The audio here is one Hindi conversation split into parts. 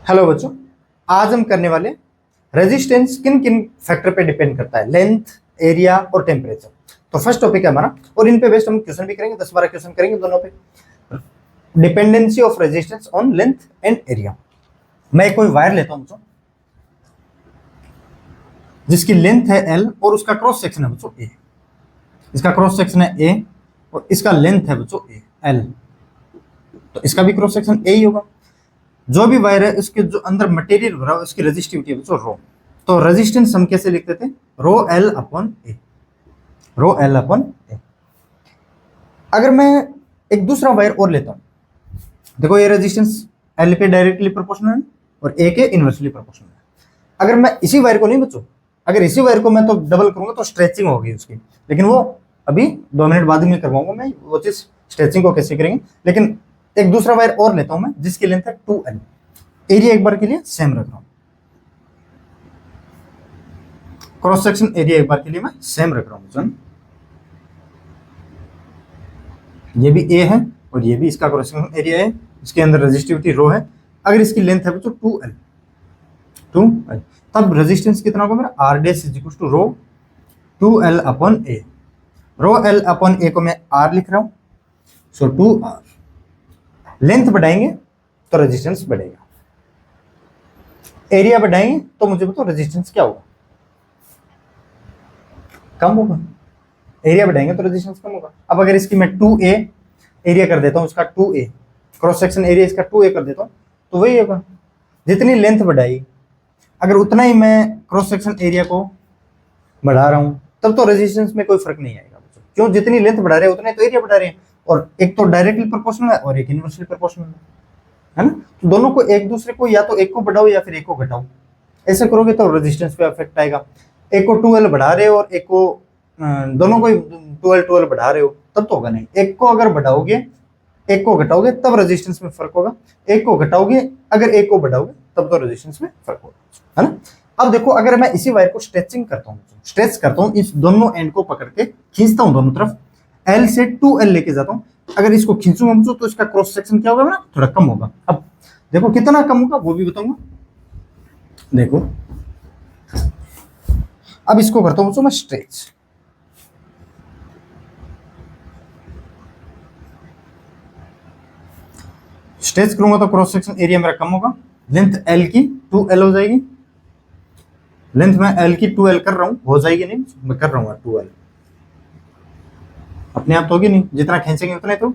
हेलो बच्चों, आज हम करने वाले रेजिस्टेंस किन किन फैक्टर पे डिपेंड करता है, लेंथ, एरिया और टेम्परेचर। तो फर्स्ट टॉपिक है हमारा और इन पे बेस्ड हम क्वेश्चन भी करेंगे, 10-12 क्वेश्चन करेंगे दोनों पे। Dependency of resistance on length and area. मैं कोई वायर लेता हूं बच्चों जिसकी लेंथ है L और उसका क्रॉस सेक्शन है बच्चों A। इसका क्रॉस सेक्शन है A और इसका लेंथ है बच्चों L, तो इसका भी क्रॉस सेक्शन A ही होगा। जो भी वायर है उसके जो अंदर मटेरियल भरा है उसकी रेजिस्टिविटी है बच्चों रो। तो रेजिस्टेंस हम कैसे लिखते थे, rho L upon A, rho L upon A। अगर मैं एक दूसरा वायर और लेता हूं, देखो ये रेजिस्टेंस L पे डायरेक्टली प्रोपोर्शनल है और A के इनवर्सली प्रोपोर्शनल है। अगर मैं इसी वायर को नहीं बच्चों, अगर इसी वायर को मैं तो डबल करूंगा तो स्ट्रेचिंग होगी उसकी, लेकिन वो अभी 2 मिनट बाद में करवाऊंगा मैं वो चीज, स्ट्रेचिंग को कैसे करेंगे। लेकिन एक दूसरा वायर और लेता हूं मैं जिसकी लेंथ है 2L, एरिया एक बार के लिए सेम रख रहा हूं, क्रॉस सेक्शन एरिया एक बार के लिए मैं सेम रख रहा हूं। ये भी A है और ये भी इसका क्रॉस सेक्शन एरिया है, इसके अंदर रेजिस्टिविटी रो है। अगर इसकी लेंथ है बच्चों 2L, तब रेजिस्टेंस कितना होगा मेरा, R dash is equal to rho 2L upon A। Rho L upon A को मैं R लिख रहा हूं, सो 2R। लेंथ बढ़ाएंगे तो रेजिस्टेंस बढ़ेगा, एरिया बढ़ाएंगे तो मुझे बताओ रेजिस्टेंस क्या होगा, कम होगा। एरिया बढ़ाएंगे तो रेजिस्टेंस कम होगा। अब अगर इसकी मैं 2A एरिया कर देता हूं, इसका 2A क्रॉस सेक्शन एरिया इसका 2A कर देता हूं, तो वही होगा। जितनी लेंथ बढ़ाई अगर उतना ही मैं क्रॉस सेक्शन एरिया को बढ़ा रहा हूं, तब तो रेजिस्टेंस में कोई फर्क नहीं आएगा। क्यों, जितनी लेंथ बढ़ा रहे हैं उतना ही तो एरिया बढ़ा रहे हैं, और एक तो डायरेक्टली प्रोपोर्शनल है और एक इनवर्सली प्रोपोर्शनल है ना। तो दोनों को एक दूसरे को, या तो एक को बढ़ाओ या फिर एक को घटाओ, ऐसे करोगे तो रेजिस्टेंस पे इफेक्ट आएगा। एक को 2L बढ़ा रहे हो और एक को दोनों को 2L बढ़ा रहे हो, तब तो होगा नहीं। एक को अगर बढ़ाओगे एक को घटाओगे तब रेजिस्टेंस में फर्क होगा, एक को घटाओगे अगर एक को बढ़ाओगे तब तो रेजिस्टेंस में फर्क होगा, है ना। अब देखो, अगर मैं इसी वायर को स्ट्रेचिंग करता हूँ, स्ट्रेच करता हूँ, इस दोनों एंड को पकड़ के खींचता हूँ दोनों तरफ, L से 2L लेके जाता हूँ, अगर इसको खींचूंगा तो इसका क्रॉस सेक्शन क्या होगा मेरा, थोड़ा कम होगा। अब देखो कितना कम होगा वो भी बताऊंगा। देखो अब इसको करता हूँ मैं स्ट्रेच, स्ट्रेच करूंगा तो क्रॉस सेक्शन एरिया मेरा कम होगा, लेंथ L की 2L हो जाएगी। लेंथ में L की 2L कर रहा हूं, हो जाएगी नहीं, मैं कर रहा हूँ 2L, अपने आप तो होगी नहीं, जितना खींचेंगे उतना ही तो।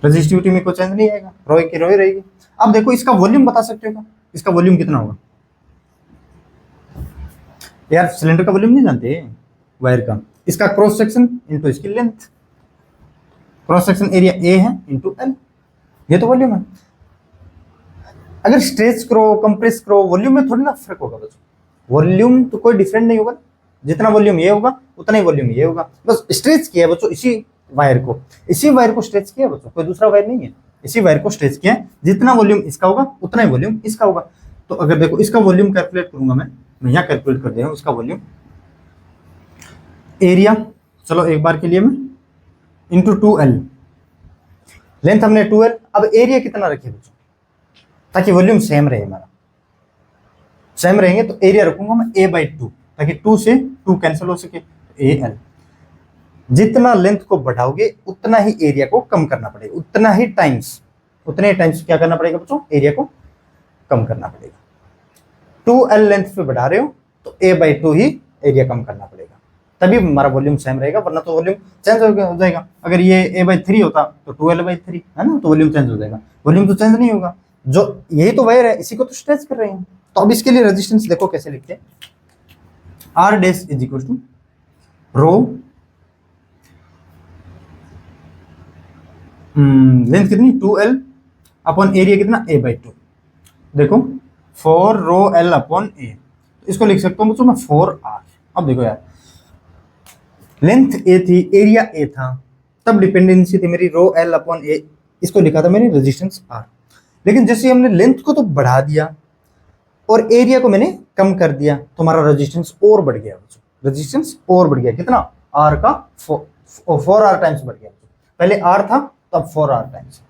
रेजिस्टिविटी में कोई चेंज नहीं आएगा, रो की रो ही रहेगी। अब देखो इसका वॉल्यूम बता सकते हो, इसका वॉल्यूम कितना होगा यार, सिलेंडर का वॉल्यूम नहीं जानते वायर का, इसका क्रॉस सेक्शन इंटू इसकी length, cross section area A है इंटू L, ये तो वॉल्यूम है। अगर स्ट्रेच करो कंप्रेस करो, वॉल्यूम में थोड़ी ना फर्क होगा बच्चों, वॉल्यूम तो कोई डिफरेंट नहीं होगा, जितना वॉल्यूम ये होगा उतना ही वॉल्यूम ये होगा। बस स्ट्रेच किया है बच्चों इसी वायर को स्ट्रेच किया बच्चों, कोई दूसरा वायर नहीं है, इसी वायर को स्ट्रेच किया है। जितना वॉल्यूम इसका होगा उतना ही वॉल्यूम इसका होगा। तो अगर देखो इसका वॉल्यूम कैलकुलेट करूंगा मैं यहाँ कैलकुलेट कर दे रहा हूँ इसका वॉल्यूम, एरिया चलो एक बार के लिए मैं इंटू 2L, लेंथ हमने 2L, अब एरिया कितना रखे बच्चों ताकि वॉल्यूम सेम रहे, हमारा सेम रहेंगे तो एरिया रखूंगा मैं A/2, ताकि 2 से 2 कैंसिल हो सके, AL। जितना लेंथ को बढ़ाओगे उतना ही एरिया को कम करना पड़ेगा, उतने टाइम्स क्या करना पड़ेगा बच्चों, एरिया को कम करना पड़ेगा। 2L लेंथ पे बढ़ा रहे हो तो A/2 ही एरिया कम करना पड़ेगा, तभी हमारा वॉल्यूम सेम रहेगा, वरना तो वॉल्यूम चेंज हो जाएगा। अगर ये A/3 होता तो 2L/3 है ना, तो वॉल्यूम चेंज हो जाएगा, वॉल्यूम तो चेंज नहीं होगा। जो यही तो वायर है, इसी को तो स्ट्रेच कर रहे हैं। तो अब इसके लिए रेजिस्टेंस देखो कैसे लिखते हैं, R dash is equal to rho, length कितनी 2L अपॉन एरिया कितना A/2। देखो 4 रो L अपॉन A, इसको लिख सकता हूँ मैं 4R। अब देखो यार, लेंथ A थी, एरिया A था, तब डिपेंडेंसी थी मेरी रो L अपॉन A, इसको लिखा था मैंने रेजिस्टेंस R। लेकिन जैसे हमने लेंथ को तो बढ़ा दिया और एरिया को मैंने कम कर दिया तो हमारा रेजिस्टेंस और बढ़ गया, रेजिस्टेंस और बढ़ गया, कितना R का 4R टाइम्स बढ़ गया। पहले R था तब 4R टाइम्स,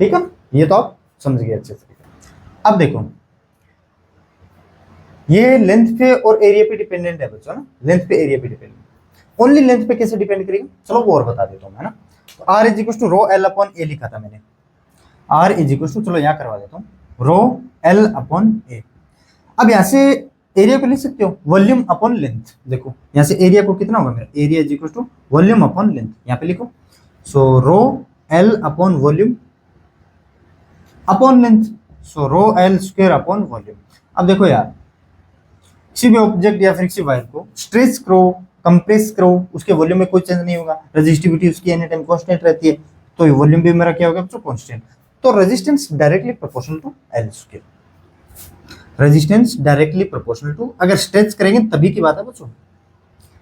ठीक है, ये तो आप समझ गए अच्छे से। अब देखो ये लेंथ पे और एरिया पे डिपेंडेंट है बच्चों ना, लेंथ पे एरिया पे डिपेंडेंट। ओनली लेंथ पे कैसे डिपेंड करेगा, चलो वो और बता देता हूँ मैं ना। तो R is equal to rho L upon A लिखा था मैंने, आर इज इक्वल टू, चलो यहाँ करवा देता हूँ, रो एल अपॉन ए। अब यहाँ से एरिया को लिख सकते हो वॉल्यूम अपॉन लेंथ। देखो यहाँ से एरिया को कितना होगा मेरा, area is equal to volume upon length, यहाँ पे लिखो। So rho L upon volume upon length, so rho L square upon volume. अब देखो यार, किसी भी ऑब्जेक्ट या फिर किसी वायर को स्ट्रेच करो, कंप्रेस करो, उसके वॉल्यूम में कोई चेंज नहीं होगा, रेजिस्टिविटी उसकी एनी टाइम कांस्टेंट रहती है, तो वॉल्यूम भी मेरा क्या होगा बच्चों, कांस्टेंट। तो resistance directly proportional to L square, resistance directly proportional to, अगर स्ट्रेच करेंगे तभी की बात है बच्चों,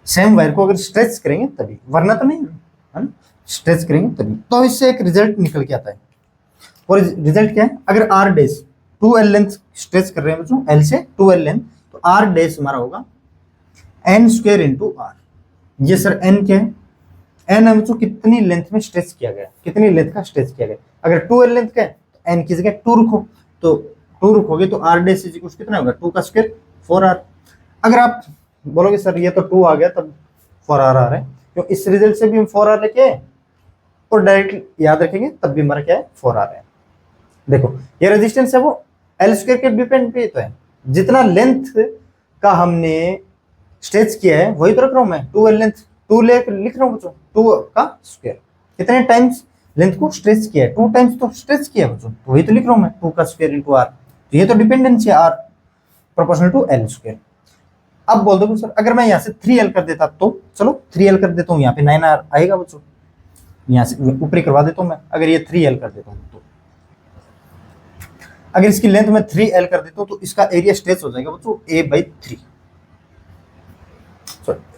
सेम वायर को अगर स्ट्रेच करेंगे तभी, वरना तो नहीं है ना, स्ट्रेच करेंगे तभी। तो इससे एक रिजल्ट निकल के आता है, और रिजल्ट क्या है, अगर are dash 2l length stretch कर रहे हैं बच्चों, एल से 2l लेंथ, तो आर डैश हमारा होगा एन स्क्वायर इंटू आर। ये सर एन क्या है, एन है बच्चों कितनी लेंथ में स्ट्रेच किया गया, कितनी लेंथ का स्ट्रेच किया गया। अगर 2l लेंथ का है तो एन की जगह 2 रखो, तो 2 रखोगे तो आर डैश इज इक्वल कितना होगा, 2 का स्क्वायर 4r। अगर आप बोलोगे सर ये तो 2 आ गया तब 4r आ रहा है, क्यों, इस रिजल्ट से भी हम 4r लेके आए और डायरेक्ट याद रखेंगे तब भी हमारा क्या है 4r है। देखो ये रेजिस्टेंस है वो एल स्क्वायर के डिपेंड पे तो है, जितना लेंथ का हमने स्ट्रेच किया है वही तो रख रहा हूं मैं, 2l लेंथ, 2 लिख रहा हूं बच्चों, 2 का स्क्वायर, कितने टाइम्स लेंथ को स्ट्रेच किया है, 2 टाइम्स तो स्ट्रेच किया बच्चों, तो वही तो लिख रहा हूं मैं, 2 का स्क्वायर इंटू आर। तो ये तो डिपेंडेंस है R proportional to L square. अब बोल दो सर अगर मैं यहाँ से 3l कर देता, तो चलो 3l कर देता हूँ, यहाँ पे 9r आएगा बच्चों, यहाँ से ऊपरी करवा देता हूँ मैं, अगर ये 3l कर देता हूँ तो, अगर इसकी लेंथ में 3l कर देता हूँ तो इसका एरिया स्ट्रेच हो जाएगा बच्चों a/3,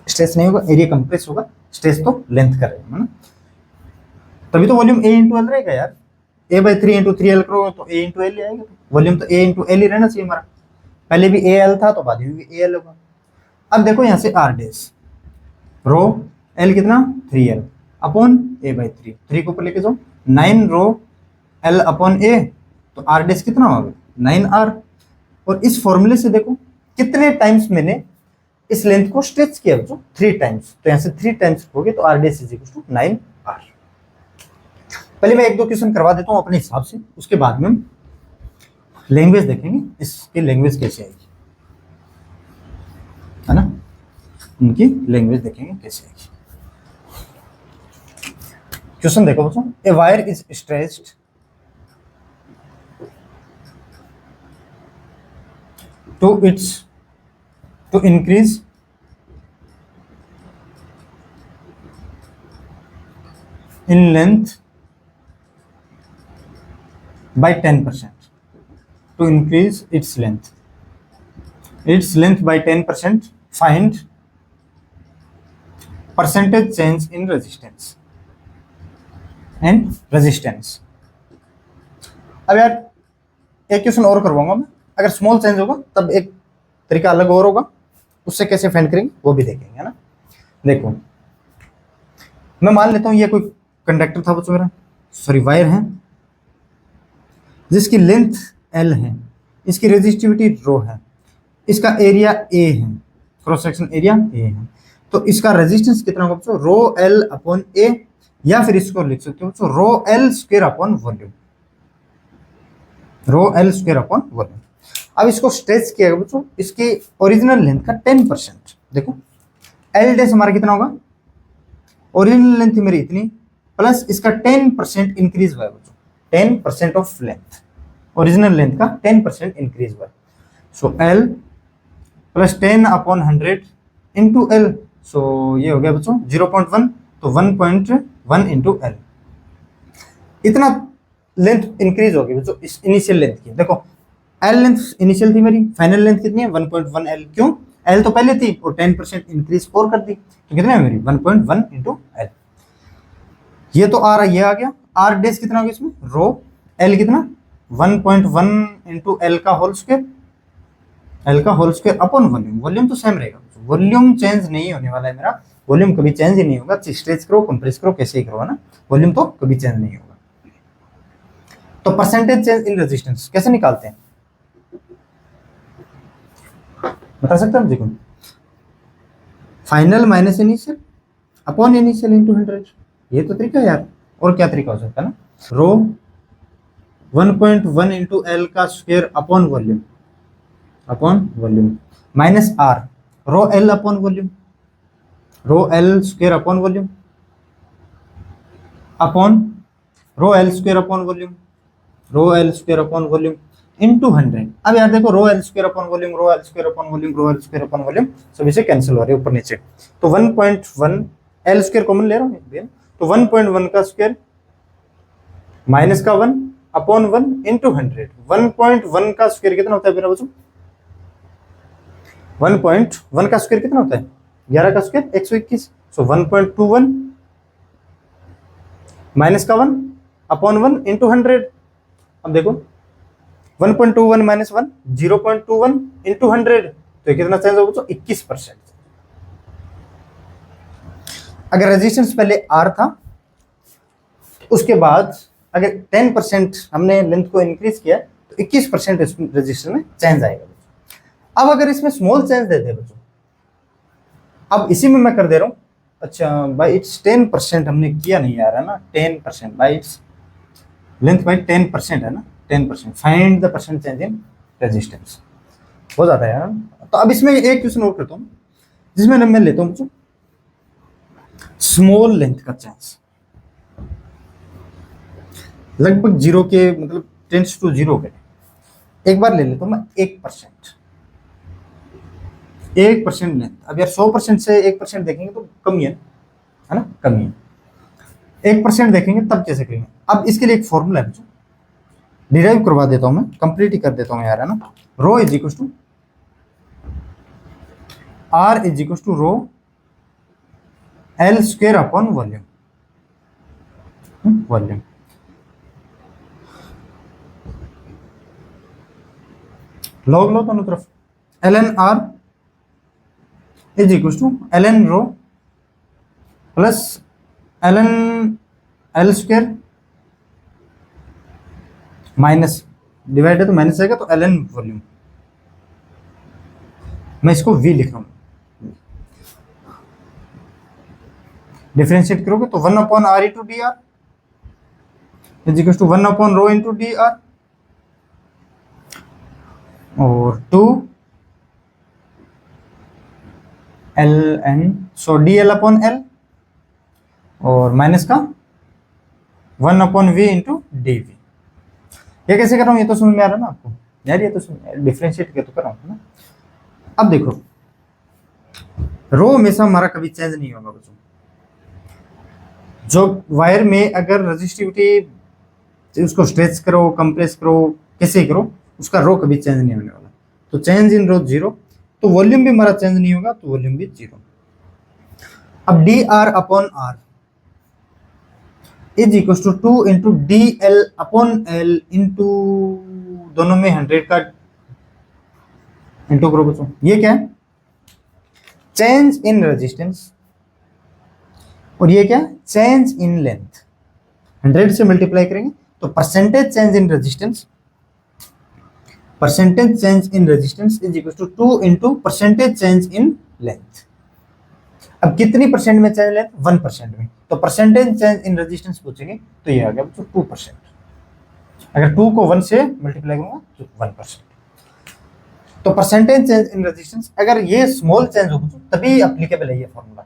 स्ट्रेच नहीं होगा, एरिया कंप्रेस होगा, स्ट्रेच तो लेंथ का रहेगा ना, तभी तो वॉल्यूम a इंटू एल रहेगा यार, a/3 इंटू 3l करो तो a इंटू एल आएगा, वॉल्यूम तो a इंटू एल ही रहना चाहिए हमारा, पहले भी al था तो बाद में भी al होगा। अब देखो यहाँ से r डैश रो l कितना 3l अपॉन a/3, 3 को ऊपर लेके जाओ, 9 रो l अपॉन a, तो r डैश कितना होगा 9r। और इस फॉर्मूले से देखो कितने टाइम्स मैंने इस लेंथ को स्ट्रेच किया बच्चों, 3 टाइम्स, तो यहाँ से 3 टाइम्स हो गए, तो r dash is equal to 9r। पहले मैं 1-2 क्वेश्चन करवा देता हूँ अपने हिसाब से, उसके बाद में हम लैंग्वेज देखेंगे, इसकी लैंग्वेज कैसे आएगी, है ना, उनकी लैंग्वेज देखेंगे कैसे आएगी। क्वेश्चन देखो बच्चों, a wire is stretched to increase in length by 10%, to increase its length by 10%, find percentage change in resistance and resistance। अब यार एक क्वेश्चन और करवाऊंगा मैं, अगर स्मॉल चेंज होगा तब एक तरीका अलग और होगा, उससे कैसे फाइंड करेंगे वो भी देखेंगे, है ना। देखो मैं मान लेता हूं ये कोई कंडक्टर था बच्चों मेरा, सॉरी वायर है, जिसकी लेंथ l है, इसकी रेजिस्टिविटी रो है, इसका एरिया a है, क्रॉस सेक्शन एरिया a है, तो इसका रेजिस्टेंस कितना होगा बच्चों, रो l अपॉन a, या फिर इसको लिख सकते हो बच्चों रो l स्क्वायर अपॉन वॉल्यूम, रो l स्क्वायर अपॉन वॉल्यूम। अब इसको स्ट्रेच किया गया बच्चों, इसकी ओरिजिनल लेंथ का 10%, देखो l डैश हमारा कितना होगा, ओरिजिनल लेंथ मेरी इतनी, प्लस इसका 10% इंक्रीज हुआ है बच्चों, 10% ऑफ लेंथ, ओरिजिनल लेंथ का 10% इंक्रीज हुआ है, सो l plus 10 upon 100 into l, सो ये हो गया बच्चों 0.1, तो 1.1 इंटू l, इतना लेंथ इंक्रीज होगी बच्चों इस इनिशियल लेंथ की। देखो l लेंथ इनिशियल थी मेरी, फाइनल लेंथ कितनी है 1.1 l, क्यों, l तो पहले थी और 10% इंक्रीज और कर दी, तो कितना है मेरी 1.1 इंटू l। ये तो आ रहा, ये आ गया, r डैश कितना हो गया इसमें, रो l कितना 1.1 इंटू l का होल स्क्वायर, l का whole square upon volume, volume तो सेम रहेगा, वॉल्यूम चेंज नहीं होने वाला है मेरा, वॉल्यूम कभी चेंज ही नहीं होगा, स्ट्रेच करो कंप्रेस करो कैसे ही करो, है ना, वॉल्यूम तो कभी चेंज नहीं होगा। तो परसेंटेज चेंज इन रेजिस्टेंस कैसे निकालते हैं, बता सकते हैं जी कौन? Final minus initial upon initial into 100, ये तो तरीका है यार, और क्या तरीका हो सकता है ना। रो 1.1 इंटू एल का square upon volume minus R rho L upon volume, rho L square upon volume upon rho L square upon volume, rho L square upon volume into 100। अब यार देखो rho L square upon volume, rho L square upon volume, rho L square upon volume सभी से कैंसिल हो रहे हैं ऊपर नीचे। तो 1.1 एल स्क्वायर कॉमन ले रहा हूँ, तो 1.1 का स्क्वायर माइनस का 1 अपॉन 1 इंटू 100। 1.1 का स्क्वायर कितना होता है मेरा बच्चों? 1.1 का स्क्वायर कितना होता है? 11 का स्क्वायर 121। सो 1.21 माइनस का 1 अपॉन 1 इंटू 100। अब देखो 1.21 माइनस 1 0.21 इंटू 100, तो ये कितना चेंज होगा बच्चों? 21%। अगर रेजिस्टेंस पहले R था, उसके बाद अगर 10% हमने लेंथ को इंक्रीज किया तो 21% रेजिस्टेंस में चेंज आएगा बच्चों। अब अगर इसमें स्मॉल चेंज दे दे बच्चों, अब इसी में मैं कर दे रहा हूं, अच्छा बाई इट्स 10% हमने किया नहीं आ रहा ना, 10% बाई इट्स लेंथ बाई 10% है ना, 10%। Find the percent change in resistance हो जाता है यार। तो अब इसमें एक क्वेश्चन और करता हूँ, जिसमें मैं लेता हूँ बच्चों स्मॉल लेंथ का चेंज लगभग 0 के, मतलब टेंस टू 0 के। एक बार ले लेता हूं मैं 1%, 1% लेंथ। अब यार 100% से 1% देखेंगे तो कमी है ना, कमी है। 1% देखेंगे तब कैसे करेंगे? अब इसके लिए एक फॉर्मूला है बच्चों, डिराइव करवा देता हूं मैं, कंप्लीट ही कर देता हूं यार, है ना। Rho is equal to R is equal to rho L square upon volume, volume log लो दोनों तरफ। L N R is equal to L N rho plus L N L square minus divide है तो माइनस आएगा, तो एल एन वॉल्यूम। मैं इसको वी लिख रहा हूं, डिफरेंशिएट करोगे तो 1 upon R into D R is equal to 1 upon rho into D R और 2 L N, so D L upon L और माइनस का 1 upon V into D V. ये कैसे कर रहा हूँ? ये तो समझ में आ रहा है ना आपको यार, ये तो डिफरेंशिएट कर तो कर रहा हूँ ना। अब देखो रो हमेशा हमारा कभी चेंज नहीं होगा बच्चों। जो वायर में अगर रेजिस्टिविटी उसको स्ट्रेच करो, कंप्रेस करो, कैसे करो, उसका रो कभी चेंज नहीं होने वाला। तो चेंज इन रो 0, तो वॉल्यूम भी हमारा चेंज नहीं होगा, तो वॉल्यूम भी 0। अब D R upon R is equal to 2 into D L upon L into, दोनों में 100 का इंटू करो बच्चों। ये क्या है? चेंज इन रेजिस्टेंस, और ये क्या? Change in length. 100 से मल्टीप्लाई करेंगे तो percentage change in resistance, percentage change in resistance is equal to 2 into percentage change in length. अब कितनी परसेंट में चेंज लेंथ? 1% में। तो परसेंटेज चेंज इन रेजिस्टेंस पूछेंगे तो ये आ गया बच्चों 2%। अगर 2 को 1 से मल्टीप्लाई करूंगा तो 1%। तो परसेंटेज चेंज इन रेजिस्टेंस अगर ये स्मॉल चेंज हो तभी एप्लीकेबल है ये फॉर्मूला,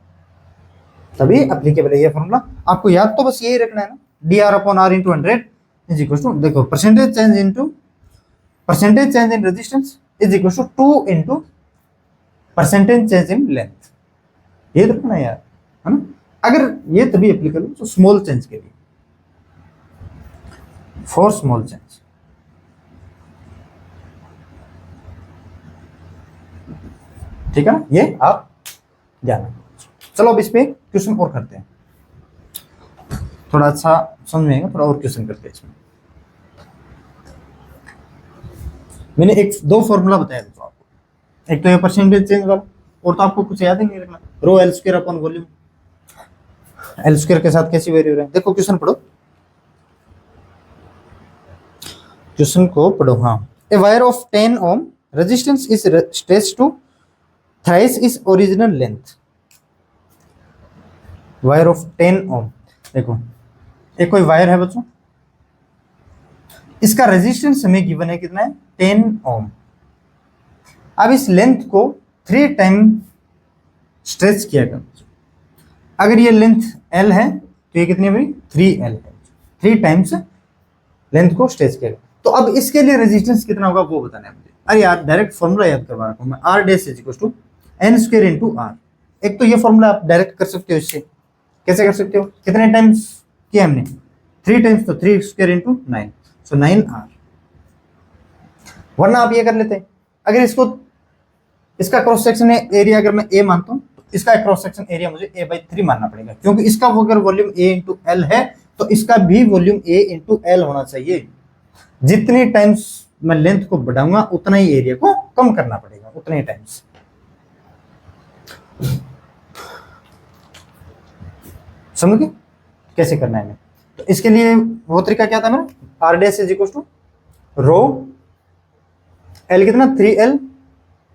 तभी एप्लीकेबल है ये फॉर्मूला। आपको याद तो बस यही रखना है ना, D R upon R into 100 is equal to, देखो percentage change into percentage change in resistance is equal to 2 into percentage change in length. ये रखना है यार, है ना। अगर ये तभी एप्लीकेबल तो स्मॉल चेंज के लिए, फॉर स्मॉल चेंज। ठीक है ना, ये आप ध्यान। चलो अब इस पे क्वेश्चन और करते हैं, थोड़ा अच्छा समझ में आएगा, थोड़ा और क्वेश्चन करते हैं इसमें। मैंने एक दो फॉर्मूला बताया था आपको, एक तो ये परसेंटेज चेंज वाला, और तो आपको कुछ याद ही नहीं रखना, रो L square upon volume. L square के साथ कैसी वैल्यू रहे, देखो क्वेश्चन पढ़ो। क्वेश्चन को पढ़ो। हाँ, a wire of 10 ohm resistance is stretched to thrice is original length. Wire of 10 ohm, देखो एक कोई वायर है बच्चों, इसका रेजिस्टेंस हमें गिवन है कितना है 10 ओम। अब इस लेंथ को 3 टाइम स्ट्रेच किया गया। अगर ये लेंथ L है तो ये कितनी है भाई 3L है, 3 टाइम्स लेंथ को स्ट्रेच किया गया। तो अब इसके लिए रेजिस्टेंस कितना होगा वो बताना है मुझे। अरे यार डायरेक्ट फॉर्मूला याद करवा रहा हूं मैं, R dash is equal to N square into R। एक तो ये फॉर्मूला आप डायरेक्ट कर सकते हो, इससे कैसे कर सकते हो, कितने टाइम्स किया हमने 3 टाइम्स, तो 3 स्क्वायर इंटू 9, सो 9R। वरना आप ये कर लेते, अगर इसको इसका क्रॉस सेक्शन एरिया अगर मैं A मानता हूं तो इसका क्रॉस सेक्शन एरिया मुझे A/3 मानना पड़ेगा, क्योंकि इसका अगर वॉल्यूम A इंटू L है तो इसका भी वॉल्यूम A इंटू L होना चाहिए। जितनी टाइम्स मैं लेंथ को बढ़ाऊंगा उतना ही एरिया को कम करना पड़ेगा, उतने ही टाइम्स। समझ गए कैसे करना है हमें? तो इसके लिए वो तरीका क्या था मेरा, R dash is equal to rho L कितना 3L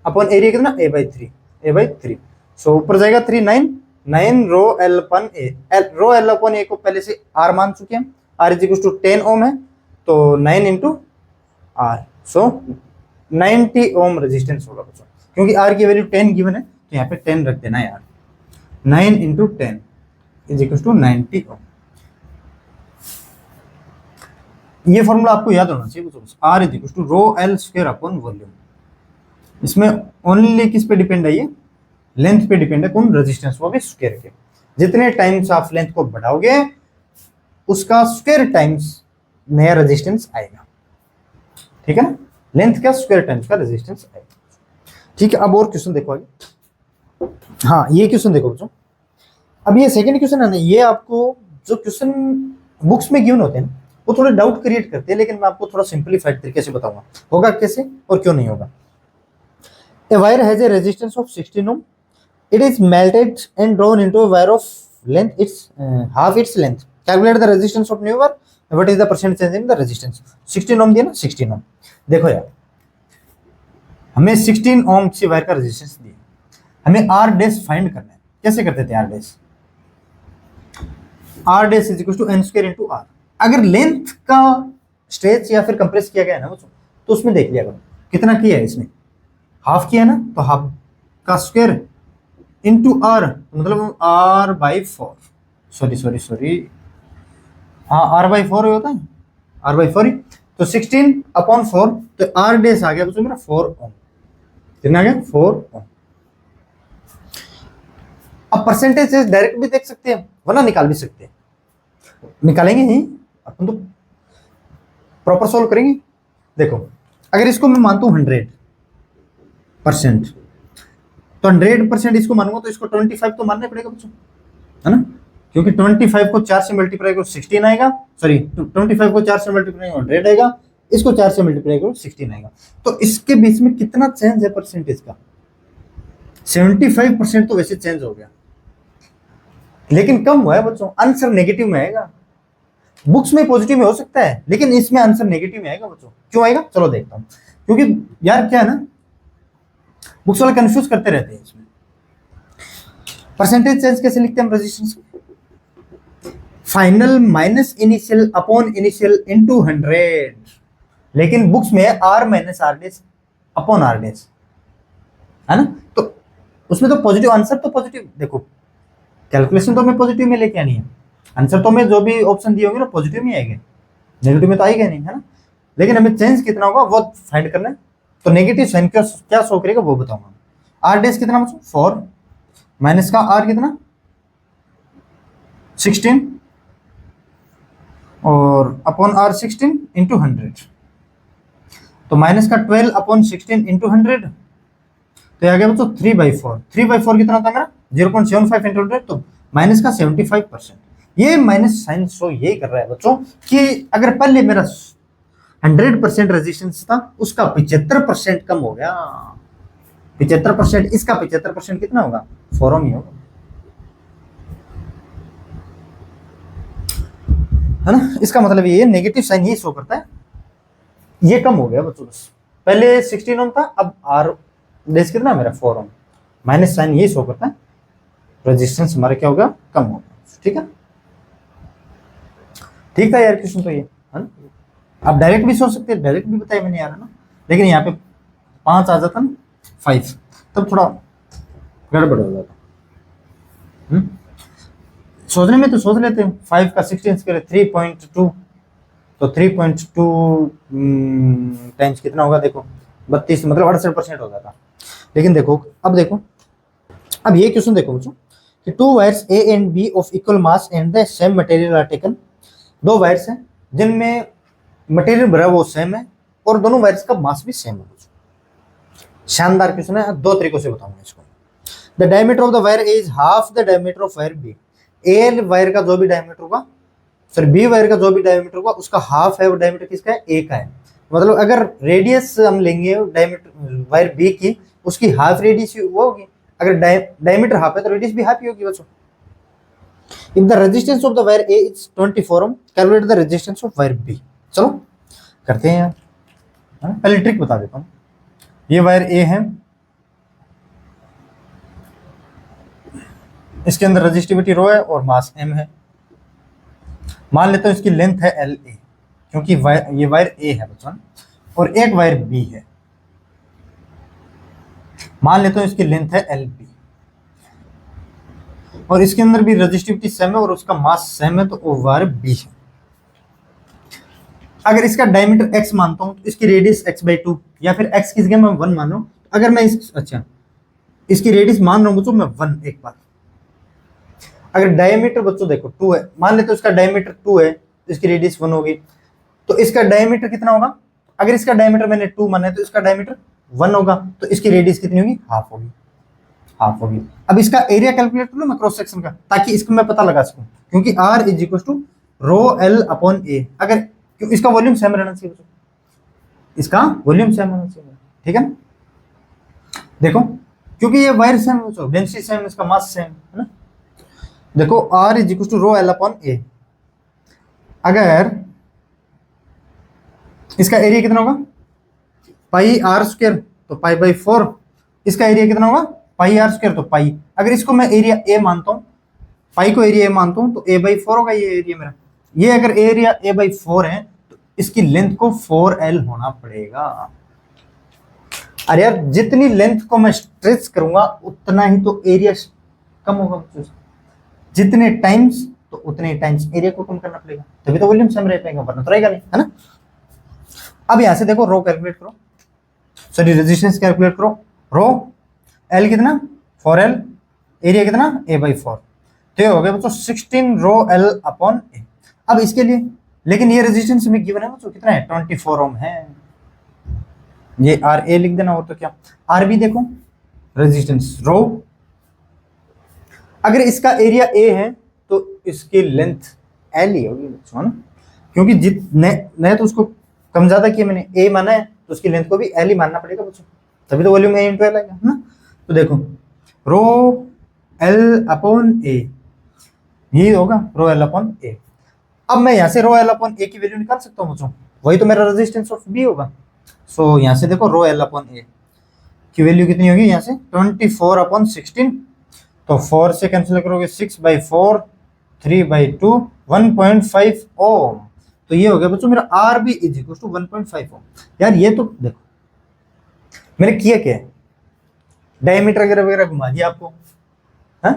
अपॉन एरिया कितना A/3। सो ऊपर जाएगा 3 9 रो L upon A, rho L upon A को पहले से R मान चुके हैं, R इज इक्वल टू 10 ओम है तो 9 इंटू R, सो 90 ओम रेजिस्टेंस होगा बच्चों। क्योंकि R की वैल्यू 10 गिवन है तो यहाँ पे 10 रख देना यार, 9 into 10 is equal to 90 ohm. ये फॉर्मूला आपको याद होना चाहिए बच्चों, R is equal to rho L square upon volume. इसमें ओनली किस पे डिपेंड है, ये लेंथ पे डिपेंड है, कौन, रेजिस्टेंस, वो भी स्क्वायर के। जितने टाइम्स आप लेंथ को बढ़ाओगे उसका स्क्वायर टाइम्स नया रेजिस्टेंस आएगा, ठीक है ना, लेंथ का स्क्वायर टाइम्स का रेजिस्टेंस आएगा। ठीक है, अब और क्वेश्चन देखो आगे। हाँ, ये क्वेश्चन देखो बच्चों, अब ये सेकंड क्वेश्चन है ना, ये आपको जो क्वेश्चन बुक्स में गिवन होते हैं ना वो थोड़े डाउट क्रिएट करते हैं, लेकिन मैं आपको थोड़ा सिंपलीफाइड तरीके से बताऊंगा होगा कैसे और क्यों नहीं होगा। A wire has a resistance of 16 ohm. It is melted and drawn into a wire of length its half its length. Calculate the resistance of new wire. What is the percent change in the resistance? 16 ohm दिया ना, 16 ohm। देखो यार, हमें 16 ohm की वायर का रेजिस्टेंस दिया, हमें R डैश फाइंड करना है। कैसे करते थे R dash? R dash is equal to N square into R। अगर लेंथ का स्ट्रेच या फिर कंप्रेस किया गया है ना तो उसमें देख लिया करो कितना किया है, इसने हाफ किया ना, तो हाफ का स्क्वायर इंटू R, मतलब R/4, सॉरी हाँ R/4 होता है, R/4 ही, तो 16 अपॉन 4, तो R डैश आ गया बच्चों मेरा 4 ओम। कितना आ गया 4 ओम। अब परसेंटेज डायरेक्ट भी देख सकते हैं वरना निकाल भी सकते हैं, निकालेंगे ही अपन तो प्रॉपर सोल्व करेंगे। देखो अगर इसको मैं मानता हूं 100%, तो 100% इसको मानूंगा तो इसको 25 तो मानना पड़ेगा बच्चों, है ना, क्योंकि 25 को 4 से मल्टीप्लाई करो 16 आएगा, सॉरी 25 को 4 से मल्टीप्लाई करो 100 आएगा, इसको 4 से मल्टीप्लाई करो 16 आएगा। तो इसके बीच में कितना चेंज है परसेंटेज का, 75% तो वैसे चेंज हो गया, लेकिन कम हुआ है बच्चों, आंसर नेगेटिव में आएगा। बुक्स में पॉजिटिव में हो सकता है लेकिन इसमें आंसर नेगेटिव में आएगा बच्चों। क्यों आएगा चलो देखता हूं, क्योंकि यार क्या है ना, बुक्स वाले कंफ्यूज करते रहते हैं इसमें। परसेंटेज चेंज कैसे लिखते हैं हम रेजिस्टेंस को, final minus initial upon initial into 100, लेकिन बुक्स में R minus R dash upon R dash, है ना, तो उसमें तो पॉजिटिव आंसर, तो पॉजिटिव देखो कैलकुलेशन तो हमें पॉजिटिव में लेके आनी है, आंसर तो हमें जो भी ऑप्शन दिए होंगे ना पॉजिटिव में आएंगे, नेगेटिव में तो आएगा नहीं, है ना, लेकिन हमें चेंज कितना होगा वो फाइंड करना है। तो नेगेटिव साइन क्या शो करेगा वो बताऊंगा। R डैश कितना बच्चों 4 माइनस का R कितना 16 और अपॉन R 16 इंटू 100, तो माइनस का 12 अपॉन 16 इंटू 100, तो आ गया बच्चों 3/4। 3/4 कितना था मेरा 0.75 इंटू 100, तो माइनस का 75%। ये माइनस साइन शो यही कर रहा है बच्चों कि अगर पहले मेरा 100% रेजिस्टेंस था उसका 75% कम हो गया, 75%, इसका 75% कितना होगा 4 ओम ही होगा, है ना। इसका मतलब ये नेगेटिव साइन ही शो करता है, ये कम हो गया बच्चों, बस पहले 16 ओम था, अब आर बेस कितना मेरा 4 ओम, माइनस साइन यही शो करता है, रेजिस्टेंस हमारा क्या होगा, कम होगा। ठीक है, ठीक था यार क्वेश्चन तो ये, है ना? आप डायरेक्ट भी सोच सकते हैं, डायरेक्ट भी बताया मैंने यार, है ना, लेकिन यहाँ पे 5 आ जाता ना 5, तब थोड़ा गड़बड़ हो जाता। सोचने में तो सोच लेते हैं, 5 का 16 करे 3.2, तो 3.2 टाइम्स कितना होगा, देखो 32, मतलब 68% हो जाता। लेकिन देखो, अब देखो, अब ये क्वेश्चन देखो बच्चों कि 2 wires A and B of equal mass and the same material are taken. 2 wires हैं जिनमें मटेरियल भरा वो सेम है और दोनों वायर्स का मास भी सेम है। शानदार क्वेश्चन है, 2 तरीकों से बताऊंगा इसको। The diameter of the wire is half the diameter of wire B. A wire का जो भी डायमीटर होगा, सर बी वायर का जो भी डायमीटर होगा उसका हाफ है, वो डायमीटर किसका है, ए का है। मतलब अगर रेडियस हम लेंगे डायमीटर वायर बी की, उसकी हाफ रेडियस वो होगी, अगर डायमीटर हाफ है तो रेडियस भी हाफ ही होगी बच्चों। If the resistance of the wire A is 24 ohm, calculate the resistance of wire B. चलो करते हैं यार, पहले ट्रिक बता देता हूँ। ये वायर ए है, इसके अंदर रेजिस्टिविटी रो है और मास एम है। मान लेता हूं इसकी लेंथ है एल ए, क्योंकि ये वायर ए है बच्चों, और एक वायर बी है, मान लेता हूं इसकी लेंथ है एल बी, और इसके अंदर भी रेजिस्टिविटी सेम है और उसका मास सेम है, तो वो वायर बी है। अगर इसका डायमीटर एक्स मानता हूं तो इसकी रेडियस x/2, या फिर x की जगह मैं 1 मान रहा हूं। अगर मैं इसकी रेडियस मान रहा हूं बच्चों मैं 1 एक बार। अगर डायमीटर बच्चों देखो 2 है, मान लेते इसका डायमीटर 2 है, इसकी रेडियस 1 होगी, तो इसका डायमीटर कितना होगा, अगर इसका डायमीटर मैंने 2 माना है तो इसका डायमीटर 1 होगा, तो इसकी रेडियस कितनी होगी, हाफ होगी, हाफ होगी। अब इसका एरिया कैलकुलेट कर लो मैं क्रॉस सेक्शन का, ताकि इसको मैं पता लगा सकूं, क्योंकि R is equal to rho L upon A. अगर क्यों इसका वॉल्यूम सेम रहना चाहिए, इसका वॉल्यूम सेम होना चाहिए, ठीक है। देखो क्योंकि ये वायर सेम है, डेंसिटी सेम, इसका मास सेम है ना। देखो R is equal to rho L upon A, अगर इसका एरिया कितना होगा, पाई आर स्क्वायर, तो पाई बाई 4, इसका एरिया कितना होगा, पाई आर स्क्वायर, तो पाई। अगर इसको मैं एरिया ए मानता हूं, पाई को एरिया ए मानता हूं, तो a/4 होगा ये एरिया मेरा। ये अगर एरिया a/4 है तो इसकी लेंथ को 4l होना पड़ेगा। अरे यार जितनी लेंथ को मैं स्ट्रेच करूंगा उतना ही तो एरिया कम होगा, जितने टाइम्स तो उतने टाइम्स एरिया को कम करना पड़ेगा, तभी तो वॉल्यूम सेम रह पाएगा, वरना तो रहेगा नहीं, है ना। अब यहां से देखो रो कैलकुलेट करो, सॉरी रेजिस्टेंस कैलकुलेट करो। रो एल कितना 4l, एरिया कितना a/4, तो ये हो गया बच्चों 16 रो एल अपॉन ए। अब इसके लिए, लेकिन ये रेजिस्टेंस में गिवन है बच्चों कितना है, 24 ओम है, ये आर ए लिख देना, और तो क्या आर बी देखो रेजिस्टेंस रो, अगर इसका एरिया ए है तो इसकी लेंथ एल ही होगी बच्चों, है ना, क्योंकि जितने तो उसको कम ज्यादा किया मैंने, ए माना है तो उसकी लेंथ को भी एल ही मानना पड़ेगा बच्चों, तभी तो वॉल्यूम ए इंटू एल आएगा, है ना। तो देखो रो एल अपॉन ए, यही होगा रो एल अपॉन ए। अब मैं यहां से रो एल अपॉन ए की वैल्यू निकाल सकता हूं बच्चों, वही तो मेरा रेजिस्टेंस ऑफ बी होगा। सो यहां से देखो रो एल अपॉन ए की वैल्यू कितनी होगी, यहां से 24 अपॉन 16, तो 4 से कैंसिल करोगे 6/4, 3/2, 1.5 ओम, तो ये हो गया बच्चों मेरा R B is equal to 1.5 ohm. यार ये तो देखो मैंने किया क्या है, डायमीटर वगैरह घुमा दिया आपको, है?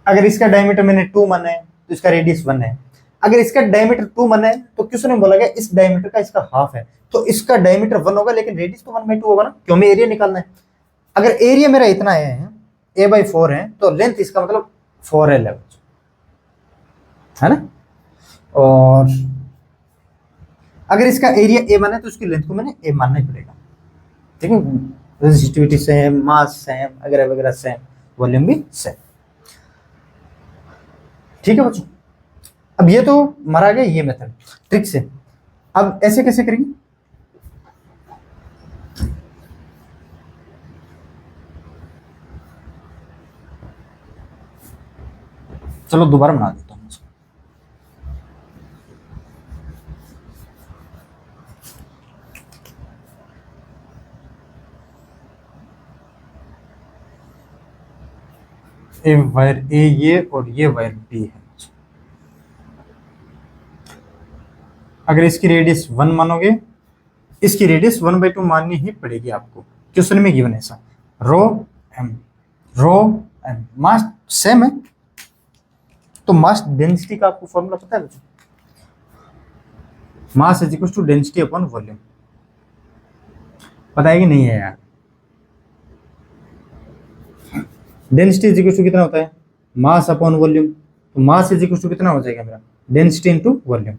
अगर इसका डायमीटर मैंने 2 माना है तो इसका रेडियस 1 है, अगर इसका डायमीटर 2 माना है तो क्वेश्चन में बोला गया इस डायमीटर का इसका हाफ है, तो इसका डायमीटर 1 होगा, लेकिन रेडियस तो 1/2 होगा ना, क्यों हमें एरिया निकालना है। अगर एरिया मेरा इतना है a/4 है, तो लेंथ इसका मतलब 4l है ना, और अगर इसका एरिया a माना है तो उसकी लेंथ को मैंने a मानना ही पड़ेगा, ठीक है। रेजिस्टिविटी सेम, मास सेम, वगैरह वगैरह सेम, वॉल्यूम भी सेम, ठीक है बच्चों। अब ये तो मारा गया ये मेथड ट्रिक से, अब ऐसे कैसे करेंगे, चलो दोबारा बना देता हूं इसको। ए वायर ए ये और ये वायर बी है। अगर इसकी रेडियस 1 मानोगे, इसकी रेडियस 1/2 माननी ही पड़ेगी आपको, क्वेश्चन में गिवन ऐसा। रो एम, रो एम, मास सेम है, तो मास डेंसिटी का आपको फॉर्मूला पता है बच्चों? Mass is equal to density upon volume. पता है कि नहीं है यार? डेंसिटी इज इक्वल टू कितना होता है? Mass upon volume. तो मास इज इक्वल टू कितना हो जाएगा मेरा? Density into volume.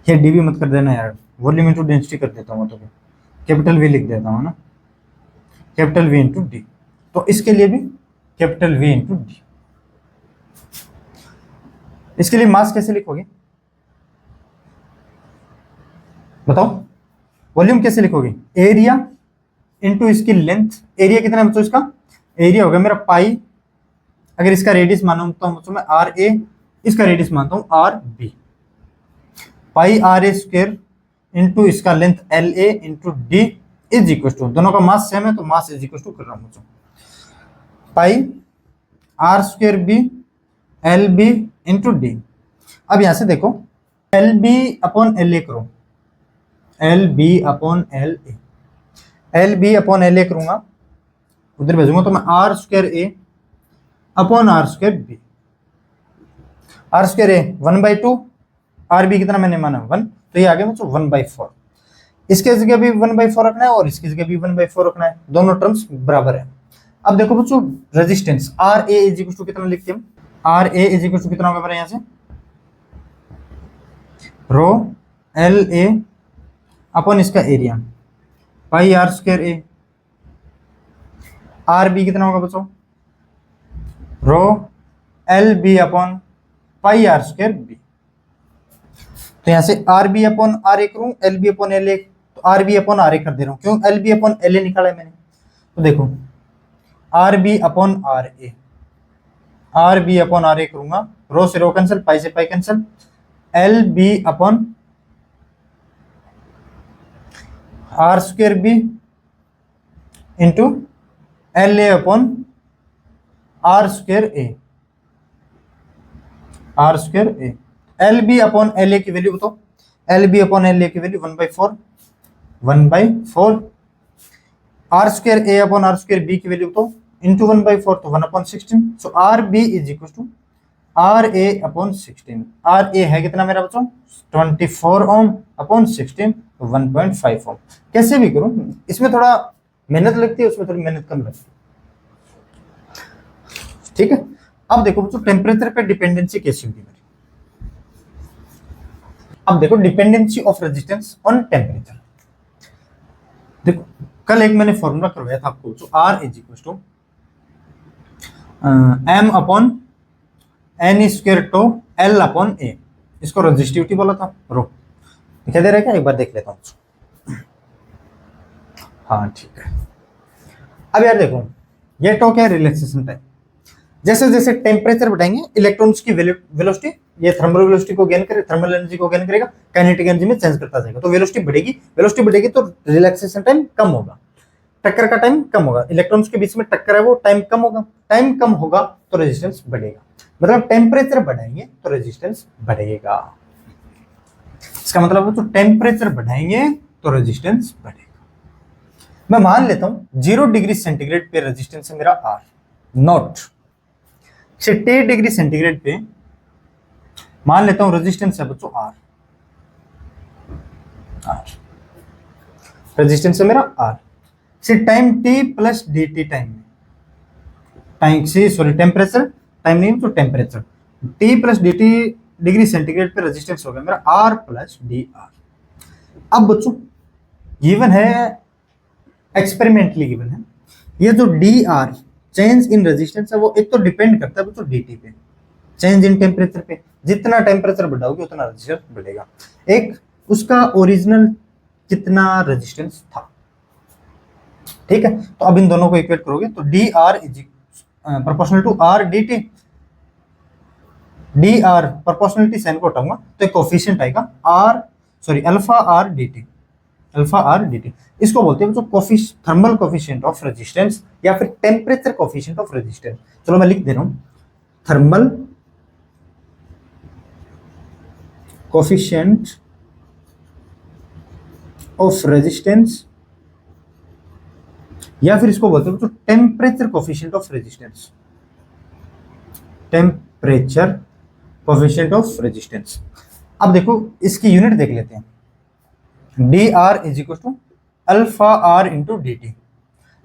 ये डीवी मत कर देना यार, वॉल्यूम इनटू डेंसिटी कर देता हूँ, तो कैपिटल वी लिख देता हूँ ना, कैपिटल वी इंटू डी। तो इसके लिए भी कैपिटल वी इंटू डी। इसके लिए मास कैसे लिखोगे बताओ? वॉल्यूम कैसे लिखोगे? एरिया इंटू इसकी लेंथ। एरिया कितना है बच्चों इसका? एरिया होगा मेरा पाई, अगर इसका रेडियस मानूं तो बच्चों मैं आर ए, इसका रेडियस मानता हूं R B. Pi R A square into इसका length L A into D is equal to, दोनों का मास सेम है तो मास इज इक्वल टू कर रहा हूं बच्चों, pi R square B L B into D. अब यहां से देखो, L B upon L A करो, L B upon L A, L B upon L A करूंगा, उधर भेजूंगा तो मैं R square A upon R square B. R square A 1/2, R B कितना मैंने माना 1, तो ये आ गया बच्चों 1/4। इसके जगह भी 1/4 रखना है और इसकी जगह भी 1/4 रखना है, दोनों टर्म्स बराबर है। अब देखो बच्चों resistance R A is equal to कितना लिखते हैं हम? R A is equal to कितना होगा मेरा यहाँ से? रो एल ए अपॉन इसका area pi R square A. R B कितना होगा बच्चों? Rho L B upon pi R square B. तो यहां से R B upon R A करूं, L B upon L A, तो R B upon R A कर दे रहा हूं, क्यों? L B upon L A निकाला है मैंने। तो देखो R B upon R A, R B upon R A करूंगा, रो से रो कैंसिल, पाई से pi cancel, L B upon R square B into L A upon R square A, R square A. L B upon L A की वैल्यू बताओ? L B upon L A की value 1/4, 1/4। R square A upon R square B की वैल्यू बताओ? इंटू 1/4 तो 1/16। So R B is equal to R A upon 16। R A है कितना मेरा बच्चों? 24 ओम अपॉन 16, 1.5 ओम। कैसे भी करूं, इसमें थोड़ा मेहनत लगती है, उसमें थोड़ी मेहनत कम लगती है, ठीक है। अब देखो बच्चों टेम्परेचर पे डिपेंडेंसी कैसी होगी मेरी। अब देखो dependency of resistance on temperature. देखो कल एक मैंने फॉर्मूला करवाया था आपको, जो R is equal to M upon N square to L upon A, इसको रेजिस्टिविटी बोला था। रो दिखाई दे रहा है क्या? एक बार देख लेता हूं। हाँ ठीक है। अब यार देखो ये टॉक है रिलैक्सेशन टाइम। जैसे जैसे टेम्परेचर बढ़ाएंगे इलेक्ट्रॉन्स की वेलोसिटी, ये थर्मल वेलोसिटी को गेन करेगा, थर्मल एनर्जी को गेन करेगा, काइनेटिक एनर्जी में चेंज करता जाएगा, तो वेलोसिटी बढ़ेगी, वेलोसिटी बढ़ेगी तो रिलैक्सेशन टाइम कम होगा, टक्कर का टाइम कम होगा, इलेक्ट्रॉन्स के बीच में टक्कर है वो टाइम कम होगा, टाइम कम होगा तो रेजिस्टेंस बढ़ेगा। मतलब टेम्परेचर बढ़ाएंगे तो रेजिस्टेंस बढ़ेगा। इसका मतलब है तो टेम्परेचर बढ़ाएंगे तो रेजिस्टेंस बढ़ेगा। मैं मान लेता हूं 0 डिग्री सेंटीग्रेड पे रेजिस्टेंस है मेरा आर नॉट, 60 डिग्री सेंटीग्रेड पे मान लेता हूं रेजिस्टेंस है बच्चों आर, रेजिस्टेंस है मेरा आर। से time T plus D T time में, टाइम से सॉरी टेम्परेचर, टाइम नहीं तो temperature, T plus D T degree centigrade पे रेजिस्टेंस हो गया मेरा आर प्लस डी आर। अब बच्चों गिवन है, एक्सपेरिमेंटली गिवन है, ये जो D R change in resistance है वो एक तो डिपेंड करता है बच्चों डी टी पे, चेंज इन टेम्परेचर पे, जितना टेम्परेचर बढ़ाओगे उतना रेजिस्टेंस बढ़ेगा। एक उसका ओरिजिनल कितना रेजिस्टेंस था, ठीक है। तो अब इन दोनों को इक्वेट करोगे तो D R is proportional to R D T, D R proportionality sign को हटाऊंगा तो एक कोफिशिएंट आएगा R sorry alpha R D T, alpha R D T. इसको बोलते हैं बच्चों थर्मल कोफिशिएंट ऑफ रेजिस्टेंस या फिर टेम्परेचर कोफिशिएंट ऑफ रेजिस्टेंस। चलो मैं लिख दे रहा हूं, थर्मल कोफिशिएंट ऑफ रेजिस्टेंस या फिर इसको बोलते हैं बच्चों temperature coefficient of resistance, temperature coefficient of resistance. अब देखो इसकी यूनिट देख लेते हैं, D R is equal to alpha R into D T.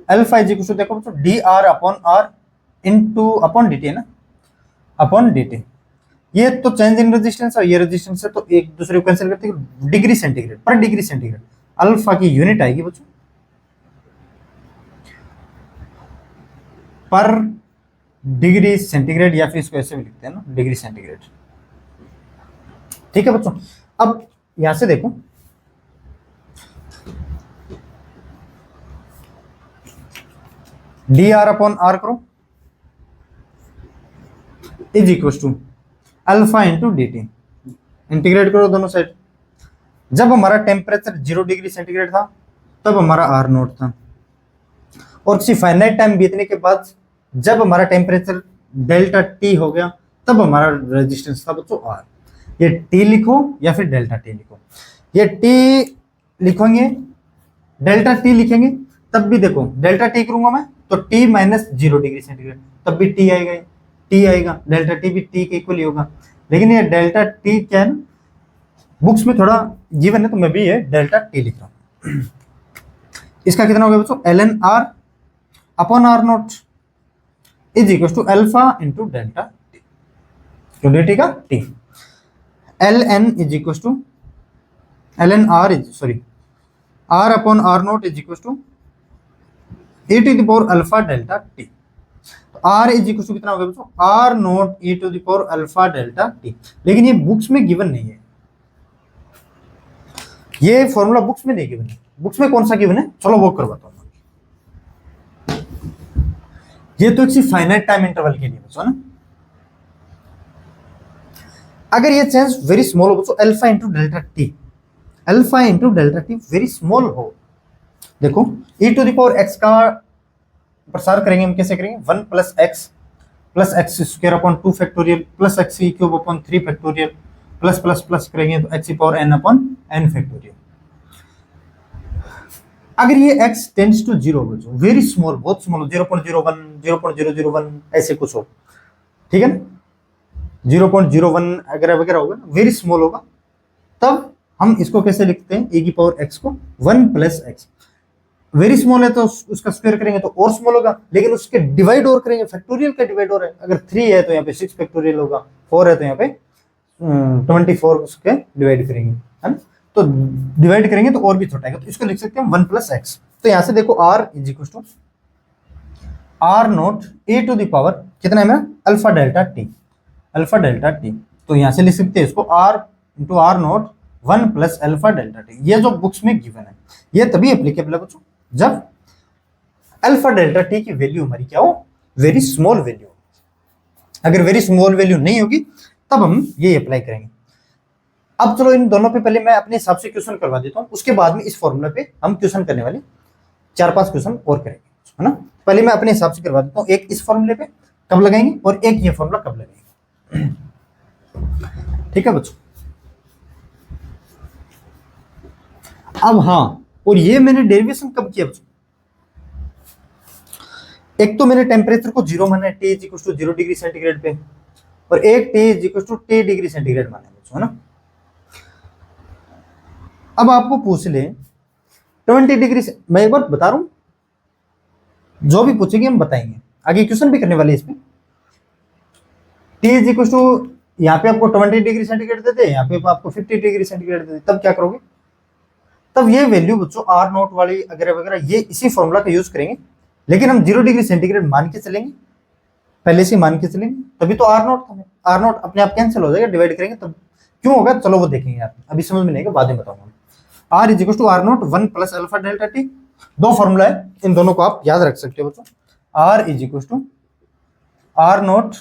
Alpha is equal to देखो बच्चों D R upon R into upon D T है ना, अपॉन डी टी। ये तो चेंज इन रेजिस्टेंस और ये रेजिस्टेंस है तो एक दूसरे को कैंसिल करते हैं, डिग्री सेंटीग्रेड पर डिग्री सेंटीग्रेड। अल्फा की यूनिट आएगी बच्चों पर डिग्री सेंटीग्रेड, या फिर इसको ऐसे भी लिखते हैं ना, डिग्री सेंटीग्रेड। ठीक है बच्चों, अब यहां से देखो डी आर अपॉन आर करो is equal to alpha into D T, integrate करो दोनों साइड। जब हमारा टेम्परेचर 0 डिग्री सेंटीग्रेड था तब हमारा आर नोट था, और किसी फाइनाइट टाइम बीतने के बाद जब हमारा टेम्परेचर डेल्टा टी हो गया तब हमारा रेजिस्टेंस था बच्चों आर। ये टी लिखो या फिर डेल्टा टी लिखो, ये टी लिखेंगे डेल्टा टी लिखेंगे तब भी देखो डेल्टा टी करूंगा मैं तो टी माइनस 0 डिग्री सेंटीग्रेड तब भी टी आएगा, टी आएगा, डेल्टा टी भी टी के इक्वल ही होगा। लेकिन ये डेल्टा टी क्या है ना, बुक्स में थोड़ा गिवन है तो मैं भी ये डेल्टा टी लिख रहा हूं। इसका कितना हो गया बच्चों, L N R upon R naught is equal to alpha into delta T, क्यों डी टी का T. L N is equal to L N R is sorry R upon R naught is equal to e to the power alpha delta T. R is equal to कितना हो गया बच्चों, R note A to the power alpha delta T. लेकिन ये बुक्स में गिवन नहीं है, ये फॉर्मूला बुक्स में नहीं गिवन है। बुक्स में कौन सा गिवन है, चलो वो करवाता हूं। ये तो किसी फाइनाइट टाइम इंटरवल के लिए बच्चों ना, अगर ये चेंज वेरी स्मॉल हो बच्चों, alpha into delta T, alpha into delta T very small हो, देखो e to the power x का प्रसार करेंगे हम कैसे करेंगे, 1 plus x square upon 2 factorial plus x cube upon 3 factorial plus plus plus करेंगे तो x power n upon n factorial. अगर ये x टेंड्स टू 0 बच्चों, वेरी स्मॉल, बहुत स्मॉल, 0.01 0.001 ऐसे कुछ हो, ठीक है ना, 0.01 अगर वगैरह होगा ना, वेरी स्मॉल होगा, तब हम इसको कैसे लिखते हैं, e की पावर x को 1 प्लस एक्स। वेरी स्मॉल है तो उसका स्क्वायर करेंगे तो और स्मॉल होगा, लेकिन उसके डिवाइड और करेंगे, फैक्टोरियल का डिवाइड और है, अगर 3 है तो यहाँ पे 6 फैक्टोरियल होगा, 4 है तो यहाँ पे 24 उसके डिवाइड करेंगे, है ना, तो डिवाइड करेंगे तो और भी छोटा है, तो इसको लिख सकते हैं 1 प्लस एक्स। तो यहाँ से देखो r is equal to R note A to the power कितना है मेरा, alpha delta T, alpha delta T. तो यहाँ से लिख सकते हैं इसको r into R note 1 plus alpha delta T. ये जो बुक्स में गिवन है ये तभी एप्लीकेबल है बच्चों जब अल्फा डेल्टा टी की वैल्यू हमारी क्या हो, वेरी स्मॉल वैल्यू। अगर वेरी स्मॉल वैल्यू नहीं होगी तब हम ये अप्लाई करेंगे। अब चलो इन दोनों पे पहले मैं अपने हिसाब से क्वेश्चन करवा देता हूँ, उसके बाद में इस फॉर्मूला पे हम क्वेश्चन करने वाले 4-5 क्वेश्चन और करेंगे, है ना। पहले मैं अपने हिसाब से करवा देता हूँ, एक इस फॉर्मूले पे कब लगाएंगे और एक ये फॉर्मूला कब लगाएंगे, ठीक है बच्चों। अब हाँ, और ये मैंने डेरिवेशन कब किया बच्चों, एक तो मैंने टेम्परेचर को 0 माना है, T is equal to 0 degree centigrade पे, और एक T is equal to T degree centigrade माना है बच्चों, है ना। अब आपको पूछ ले 20 डिग्री से, मैं एक बार बता रहा हूं, जो भी पूछेंगे हम बताएंगे, आगे क्वेश्चन भी करने वाले इसमें। T इज इक्वल टू यहाँ पे आपको 20 डिग्री सेंटीग्रेड देते, यहाँ पे आपको 50 डिग्री सेंटीग्रेड देते, तब क्या करोगे, तब ये वैल्यू बच्चों आर नोट वाली अगर वगैरह ये इसी फॉर्मूला का यूज करेंगे, लेकिन हम 0 डिग्री सेंटीग्रेड मान के चलेंगे, पहले से मान के चलेंगे, तभी तो आर नोट था। आर नोट अपने आप कैंसिल हो जाएगा, डिवाइड करेंगे तब क्यों होगा, चलो वो देखेंगे यार, अभी समझ में नहीं आएगा, बाद में बताऊंगा। R is equal to R note 1 plus alpha delta T, दो फॉर्मूला है, इन दोनों को आप याद रख सकते हो बच्चों। R is equal to R note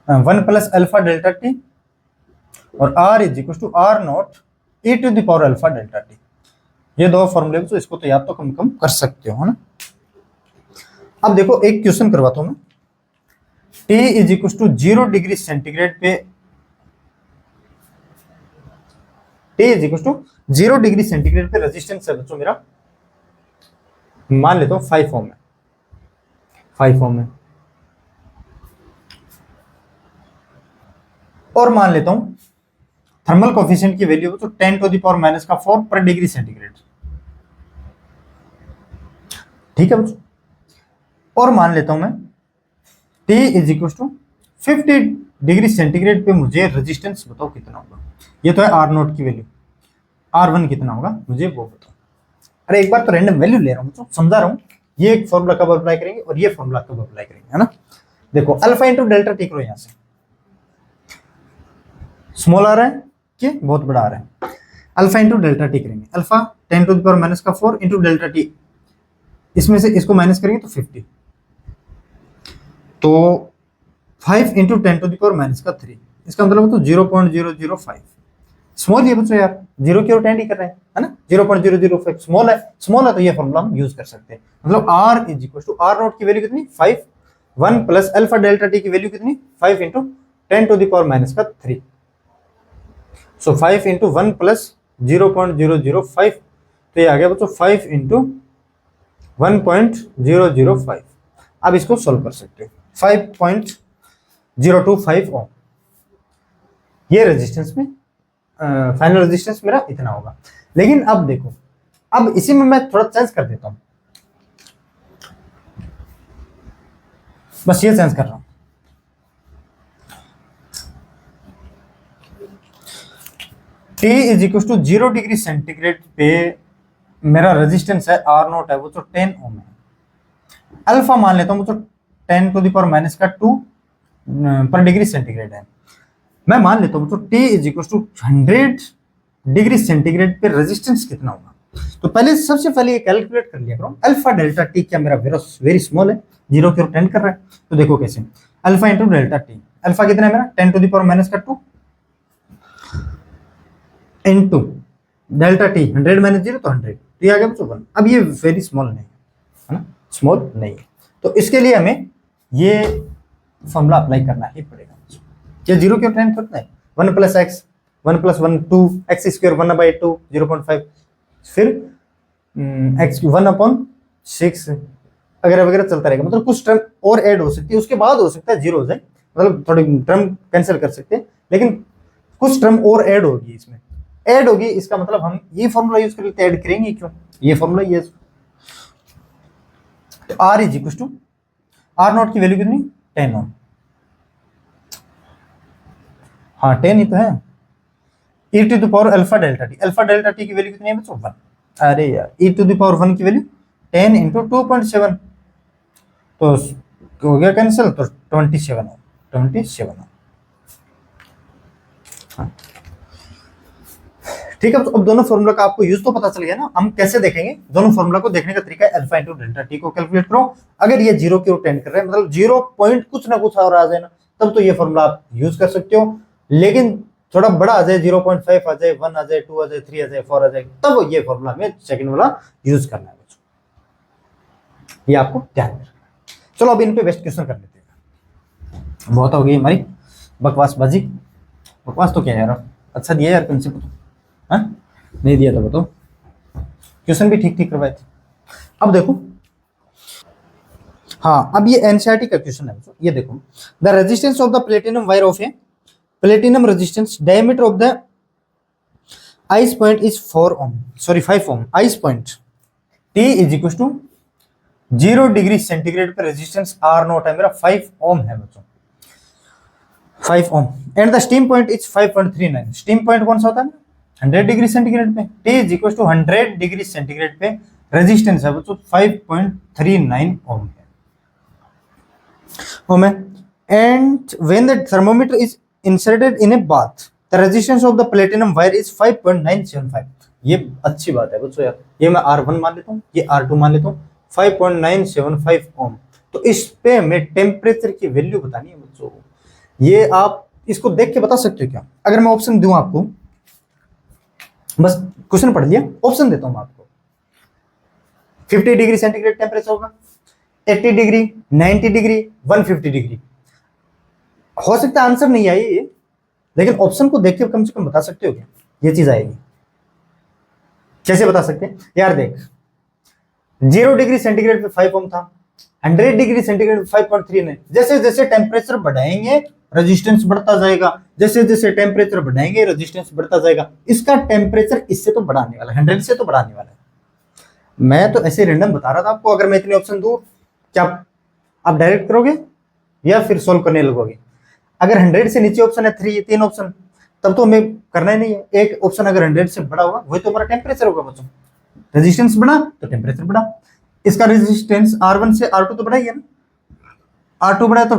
1 plus alpha delta T, और R is equal to R note A to the power alpha delta T. ये दो फॉर्मूले तो इसको तो याद तो कम कम कर सकते हो, है ना। अब देखो एक क्वेश्चन करवाता हूं मैं। T is equal to 0 degree centigrade पे, T is equal to 0 degree centigrade पे रेजिस्टेंस है बच्चों मेरा, मान लेता हूं 5 ओम है, 5 ओम है, और मान लेता हूं थर्मल कोफिशिएंट की वैल्यू तो 10⁻⁻⁴ पर डिग्री सेंटीग्रेड, ठीक है बच्चों। और मान लेता हूं मैं T is equal to 50 degree centigrade पे मुझे रेजिस्टेंस बताओ कितना होगा। ये तो है R नोट की वैल्यू, R1 कितना होगा मुझे वो बताओ। अरे एक बार तो रैंडम वैल्यू ले रहा हूं, समझा रहा हूं, ये एक फॉर्मूला कब अप्लाई करेंगे और ये फॉर्मूला कब अप्लाई करेंगे, है ना। देखो अल्फा इंटू डेल्टा टी करो, यहां से स्मॉल आ रहा है कि बहुत बड़ा आ रहा है, अल्फा इंटू डेल्टा टी करेंगे, अल्फा 10⁻⁻⁴ इंटू डेल्टा टी, इसमें से इसको माइनस करेंगे तो 50, तो 5 इंटू 10⁻⁻3, इसका मतलब तो 0.005 स्मॉल है बच्चों यार, जीरो की ओर टेंड ही कर रहे हैं, है ना। 0.005 स्मॉल है, स्मॉल है तो ये फॉर्मूला हम यूज कर सकते हैं। मतलब R is equal to R note की वैल्यू कितनी 5, 1 प्लस अल्फा डेल्टा टी की वैल्यू कितनी 5 इंटू 10⁻⁻3, सो 5 इंटू 1 प्लस 0.005, तो ये आ गया बच्चों 5 इंटू 1.005। अब इसको सोल्व कर सकते हैं, 5.025 ओम ये रेजिस्टेंस में फाइनल रेजिस्टेंस मेरा इतना होगा। लेकिन अब देखो, अब इसी में मैं थोड़ा चेंज कर देता हूं, बस ये चेंज कर रहा हूं। T is equal to 0 degree centigrade पे मेरा रेजिस्टेंस है R नोट है वो तो 10 ओम है, अल्फा मान लेता हूं वो तो 10⁻⁻2 पर डिग्री सेंटीग्रेड है। मैं मान लेता हूं तो T is equal to 100 degree centigrade पे रेजिस्टेंस कितना होगा। तो पहले सबसे पहले ये कैलकुलेट कर लिया करो, अल्फा डेल्टा टी क्या मेरा वेरी स्मॉल है, 0 की ओर टेंड कर रहा है, तो देखो कैसे, alpha into delta T, alpha कितना है मेरा 10⁻⁻2 इंटू डेल्टा टी 100 - 0 तो 100, तो ये आ गया बच्चों 1। अब ये वेरी स्मॉल नहीं है ना, स्मॉल नहीं है, तो इसके लिए हमें ये फॉर्मूला अप्लाई करना ही पड़ेगा। ये 0 की ओर टेंड करता है, 1 plus x, 1 plus 1 2 x square 1/2 0.5, फिर एक्स 1/6 अगर वगैरह चलता रहेगा। मतलब कुछ टर्म और ऐड हो सकती है, उसके बाद हो सकता है 0 हो जाए, मतलब थोड़ी टर्म कैंसिल कर सकते हैं, लेकिन कुछ टर्म और ऐड होगी, इसमें ऐड होगी, इसका मतलब हम ये फॉर्मूला यूज कर लेते हैं, ऐड करेंगे क्यों, ये फॉर्मूला ये। तो R is equal to R note की वैल्यू कितनी 10 ओम, हाँ 10 ही तो है, e to the power alpha delta T, alpha delta T की वैल्यू कितनी है बच्चों 1, अरे यार e टू द पावर 1 की वैल्यू 10 इंटू 2.7, तो हो गया कैंसिल, तो 27 हो। हाँ ठीक है, तो अब दोनों फॉर्मूला का आपको यूज तो पता चल गया ना। हम कैसे देखेंगे, दोनों फॉर्मूला को देखने का तरीका है, अल्फा इंटू डेल्टा टी को कैलकुलेट करो, अगर ये 0 की ओर टेंड कर रहे हैं, मतलब 0 पॉइंट कुछ ना कुछ और आ जाए ना, तब तो ये फॉर्मूला आप यूज कर सकते हो। लेकिन थोड़ा बड़ा आ जाए, 0.5 आ जाए, 1 आ जाए, 2 आ जाए, 3 आ जाए, 4 आ जाए, तब ये फॉर्मूला हमें सेकंड वाला यूज करना है, ये आपको ध्यान में रखना है। चलो अब इन पे बेस्ट क्वेश्चन कर लेते हैं, बहुत हो गई हमारी बकवासबाजी। बकवास तो क्या यार, अच्छा दिया यार प्रिंसिपल, हाँ नहीं दिया था बताओ, क्वेश्चन भी ठीक ठीक करवाए थे। अब देखो, हाँ अब ये एनसीईआरटी का क्वेश्चन है, ये देखो, the resistance of the platinum wire of a platinum resistance diameter of the ice point is 5 ohm, ice point T is equal to 0 degree centigrade पे रेजिस्टेंस R नोट है मेरा 5 ओम है बच्चों, 5 ohm, and the steam point is 5.39, steam point कौन सा होता है 100 डिग्री सेंटीग्रेड पे, T is equal to 100 degree centigrade पे रेजिस्टेंस है बच्चों 5.39 ओम है, and when the thermometer is inserted in a bath the resistance of the platinum wire is 5.975। ये अच्छी बात है बच्चों यार, ये मैं R1 मान लेता हूँ, ये R2 मान लेता हूँ, 5.975 ओम। तो इस पे हमें टेम्परेचर की वैल्यू बतानी है बच्चों, ये आप इसको देख के बता सकते हो क्या। अगर मैं ऑप्शन दूं आपको, बस क्वेश्चन पढ़ लिया, ऑप्शन देता हूं मैं आपको, 50 डिग्री सेंटीग्रेड टेम्परेचर होगा, 80 डिग्री, 90 डिग्री, 150 डिग्री। हो सकता है आंसर नहीं आई ये, लेकिन ऑप्शन को देख के कम से कम बता सकते हो क्या ये चीज आएगी। कैसे बता सकते हैं यार, देख 0 डिग्री सेंटीग्रेड पे 5 ओम था, 100 डिग्री सेंटीग्रेड पे 5.39। जैसे जैसे टेम्परेचर बढ़ाएंगे रेजिस्टेंस बढ़ता जाएगा, जैसे जैसे टेम्परेचर बढ़ाएंगे रेजिस्टेंस बढ़ता जाएगा। इसका टेम्परेचर इससे तो बढ़ाने वाला है, 100 से तो बढ़ाने वाला है। मैं तो ऐसे रैंडम बता रहा था आपको। अगर मैं इतने ऑप्शन दूं, क्या आप डायरेक्ट करोगे या फिर सोल्व करने लगोगे? अगर 100 से नीचे ऑप्शन है 3 ऑप्शन, तब तो हमें करना ही नहीं है। एक ऑप्शन अगर 100 से बड़ा होगा वही तो हमारा टेम्परेचर होगा बच्चों। रेजिस्टेंस बढ़ा तो टेम्परेचर बढ़ा। इसका रेजिस्टेंस R1 से R2 तो बढ़ा ही है ना, R2 बढ़ा तो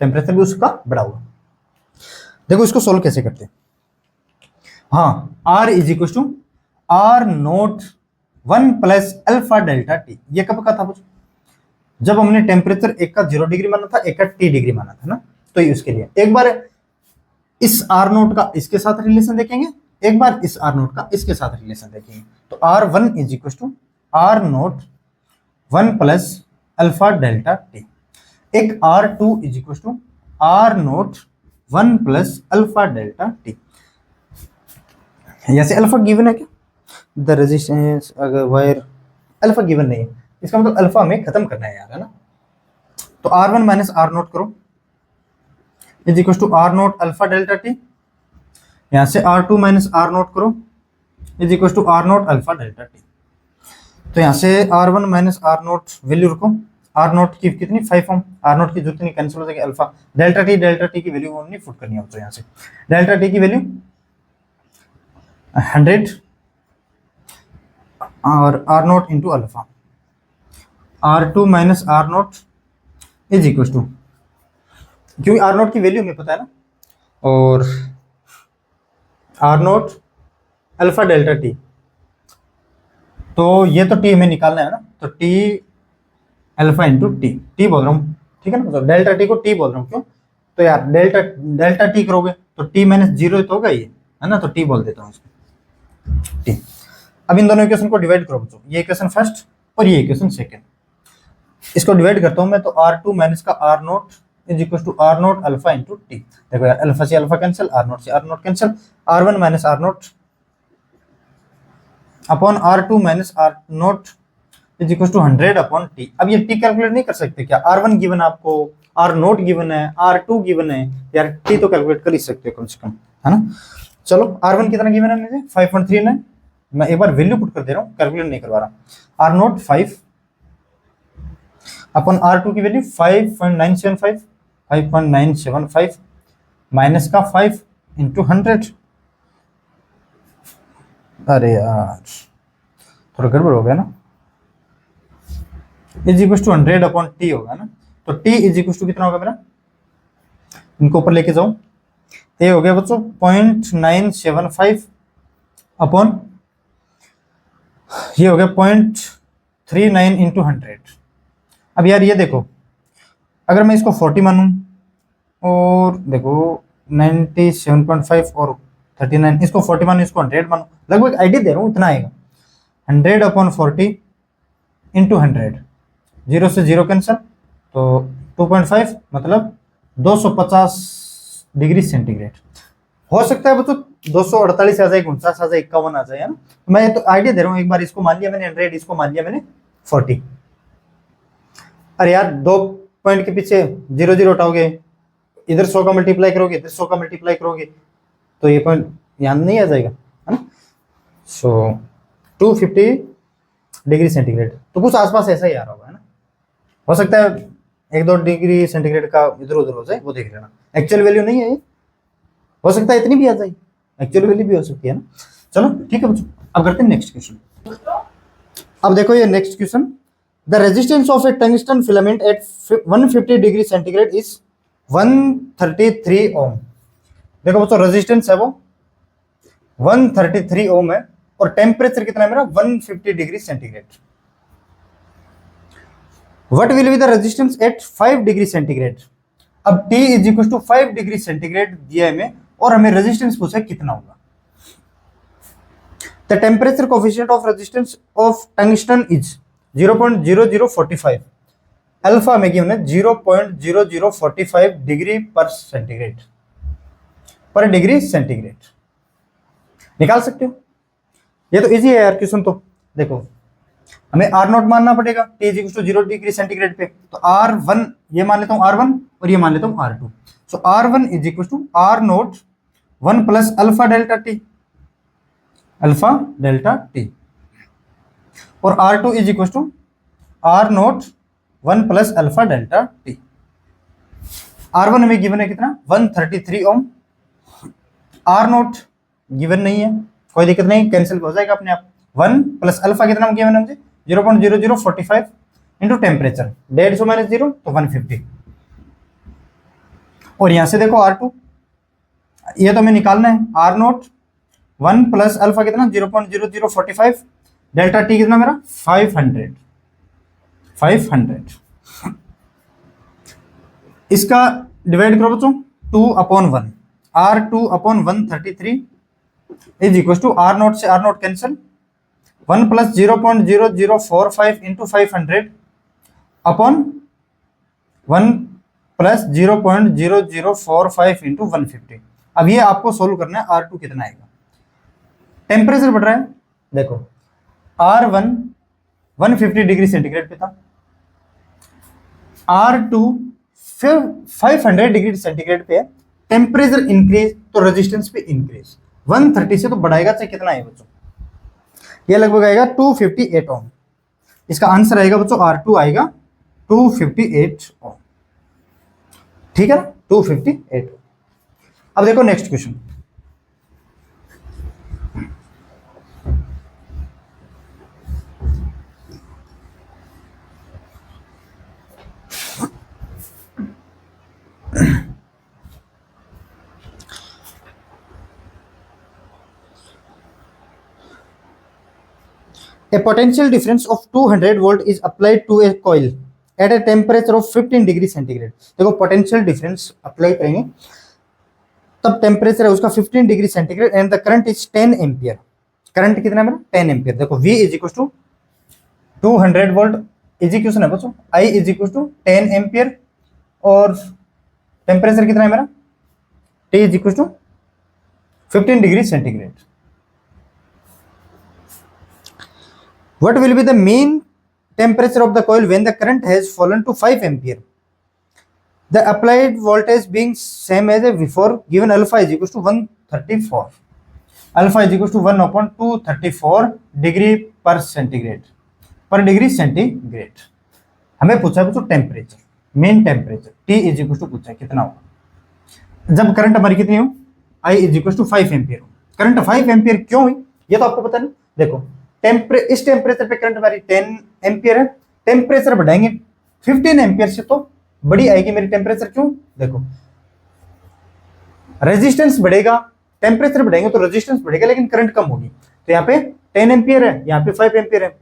टेम्परेचर भी उसका बढ़ा हुआ। देखो इसको सोल्व कैसे करते हैं। हाँ, R is equal to R naught 1 plus alpha delta T. ये कब का था बच्चों? जब हमने टेम्परेचर एक का 0 डिग्री माना था, एक का T डिग्री माना था ना। तो ये उसके लिए एक बार इस R नोट का इसके साथ रिलेशन देखेंगे, एक बार इस R नोट का इसके साथ रिलेशन देखेंगे। तो R1 is equal to R naught 1 plus alpha delta T. एक R2 is equal to R naught 1 plus alpha delta T. यहाँ से अल्फा गिवन है क्या? द रेजिस्टेंस, अगर वायर अल्फा गिवन नहीं है, इसका मतलब अल्फा में खत्म करना है यार, है ना। तो R1 माइनस R नोट करो is equal to R naught alpha delta T. यहाँ से R2 माइनस R नोट करो is equal to R naught alpha delta T. तो यहाँ से R1 minus R naught value रखो, R नोट की कितनी 5 ओम, R नोट की जरूरत नहीं, कैंसिल हो जाएगी। अल्फा डेल्टा टी की वैल्यू नहीं पुट करनी है। तो यहाँ से डेल्टा टी की वैल्यू 100 और R naught into alpha, R2 minus R naught is equal to, क्योंकि R नोट की वैल्यू हमें पता है ना, और R naught alpha delta T. तो ये तो टी हमें निकालना है ना, तो टी अल्फा इंटू टी बोल रहा हूँ, ठीक है ना। तो डेल्टा टी को टी बोल रहा हूँ, क्यों? तो यार डेल्टा टी करोगे तो टी माइनस 0 तो होगा ये, है ना। तो टी बोल देता हूँ इसको, टी। अब इन दोनों इक्वेशन को डिवाइड करो बच्चों, ये इक्वेशन फर्स्ट और ये इक्वेशन सेकंड। इसको डिवाइड करता हूँ मैं, तो R2 माइनस का R naught is equal to R naught alpha into T. देखो यार, अल्फा से अल्फा कैंसिल, R नोट से R naught cancel, R1 minus R naught upon R2 minus R naught is equal to 100 upon T. अब ये टी कैलकुलेट नहीं कर सकते क्या? R1 गिवन आपको, R नोट गिवन है, R2 गिवन है, यार टी तो कैलकुलेट कर ही सकते हो कम से कम, है ना। चलो R1 कितना गिवन है मुझे 5.39। मैं एक बार वैल्यू पुट कर दे रहा हूँ, कैलकुलेट नहीं करवा रहा। R नोट 5 अपन R2 की वैल्यू 5.975 माइनस का 5 इंटू 100। अरे यार थोड़ा गड़बड़ हो गया ना, is equal to 100 upon T होगा ना। तो टी इज इक्वल टू कितना होगा मेरा, इनको ऊपर लेके जाओ, ये हो गया बच्चों 0.975 अपॉन, ये हो गया 0.39 इंटू 100। अब यार ये देखो, अगर मैं इसको 40 मानूं और देखो 97.5 और 39, इसको 40 मानूं, इसको 100 मानूं, लगभग आइडिया दे रहा हूँ, इतना आएगा 100 अपॉन 40 इंटू 100, 0 से 0 कैंसिल, तो 2.5 मतलब 250 डिग्री सेंटीग्रेड। हो सकता है बच्चों 248 आ जाए, 49 आ जाए, 51 आ जाए, है ना। मैं तो आइडिया दे रहा हूँ, एक बार इसको मान लिया मैंने 100, इसको मान लिया मैंने 40। अरे यार 2 पॉइंट के पीछे 0 0 उठाओगे, इधर 100 का मल्टीप्लाई करोगे, इधर 100 का मल्टीप्लाई करोगे, तो ये पॉइंट यहाँ नहीं आ जाएगा, है ना। सो 250 डिग्री सेंटीग्रेड, तो कुछ आसपास ऐसा ही आ रहा होगा, है ना। हो सकता है 1-2 डिग्री सेंटीग्रेड का इधर उधर हो जाए, वो देख लेना। एक्चुअल वैल्यू नहीं है ये, हो सकता है इतनी भी आ जाए, एक्चुअल वैल्यू भी हो सकती है ना। चलो ठीक है बच्चों, अब करते हैं नेक्स्ट क्वेश्चन। अब देखो ये next question, the resistance of a tungsten filament at 150 degree centigrade is 133 ohm. देखो बच्चों रेजिस्टेंस है वो 133 ओम है, और टेम्परेचर कितना है मेरा 150 degree centigrade. What will be the resistance at 5 degree centigrade. अब T is equal to 5 degree centigrade दिया है हमें, और हमें रेजिस्टेंस पूछा कितना होगा। The temperature coefficient of resistance of tungsten is, 0.0045, alpha में गिवन है 0.0045 डिग्री पर सेंटीग्रेड, पर डिग्री सेंटीग्रेड। निकाल सकते हो, ये तो इजी है यार क्वेश्चन। तो देखो हमें आर नॉट मानना पड़ेगा, T is equal to 0 degree centigrade पे, तो R1 ये मान लेता हूँ R1 और ये मान लेता हूँ R2। So R1 is equal to R naught 1 plus alpha delta T, alpha delta T, और R2 is equal to R naught 1 plus alpha delta T. R1 हमें गिवन है कितना 133 ओम, R नॉट गिवन नहीं है, कोई दिक्कत नहीं, कैंसिल हो जाएगा अपने आप। 1 प्लस अल्फा कितना गिवन है मुझे 0.0045 इंटू टेम्परेचर 150 माइनस 0 तो 150। और यहां से देखो R2, ये तो हमें निकालना है, R नॉट 1 प्लस अल्फा कितना 0.0045, डेल्टा टी कितना मेरा 500। इसका डिवाइड करो बच्चों 2/1, R2/133 is equal to R naught से R naught cancel, 1 plus 0.0045 into 500 upon 1 plus 0.0045 into 150। अब ये आपको सोल्व करना है, R2 कितना आएगा। टेम्परेचर बढ़ रहा है, देखो R1 150 डिग्री सेंटीग्रेड पे था, R2 फिर 500 डिग्री सेंटीग्रेड पे है, टेम्परेचर इंक्रीज तो रेजिस्टेंस पे इंक्रीज, 130 से तो बढ़ाएगा, चाहे कितना है बच्चों, ये लगभग आएगा 258 ओम। इसका आंसर आएगा बच्चों R2 आएगा 258 ओम, ठीक है ना, 258। अब देखो next question, A potential difference of 200 volt is applied to a coil at a temperature of 15 degree centigrade. देखो पोटेंशियल डिफरेंस अप्लाई करेंगे तब टेम्परेचर है उसका 15 degree centigrade and the current is 10 ampere. Current कितना है मेरा 10 एम्पियर। देखो V is equal to 200 volt, equation है बच्चों, I is equal to 10 ampere, और टेम्परेचर कितना है मेरा T is equal to 15 degree centigrade. What will be the mean temperature of the coil when the current has fallen to 5 ampere? The applied voltage being same as before, given alpha is equal to 134. Alpha is equal to 1/234 degree पर सेंटीग्रेड, पर डिग्री सेंटीग्रेड। हमें पूछा है बच्चों temperature, main temperature T is equal to पूछा है कितना होगा जब करंट हमारी कितनी हो, I is equal to 5 ampere हो। करंट 5 एम्पियर क्यों हुई ये तो आपको पता नहीं। देखो इस टेम्परेचर पे करंट हमारी 10 एम्पियर है, टेम्परेचर बढ़ाएंगे 15 एम्पियर से तो बड़ी आएगी मेरी टेम्परेचर। क्यों, देखो रेजिस्टेंस बढ़ेगा, टेम्परेचर बढ़ेंगे तो रेजिस्टेंस बढ़ेगा लेकिन करंट कम होगी। तो यहाँ पे 10 एम्पियर है, यहाँ पे 5 एम्पियर है,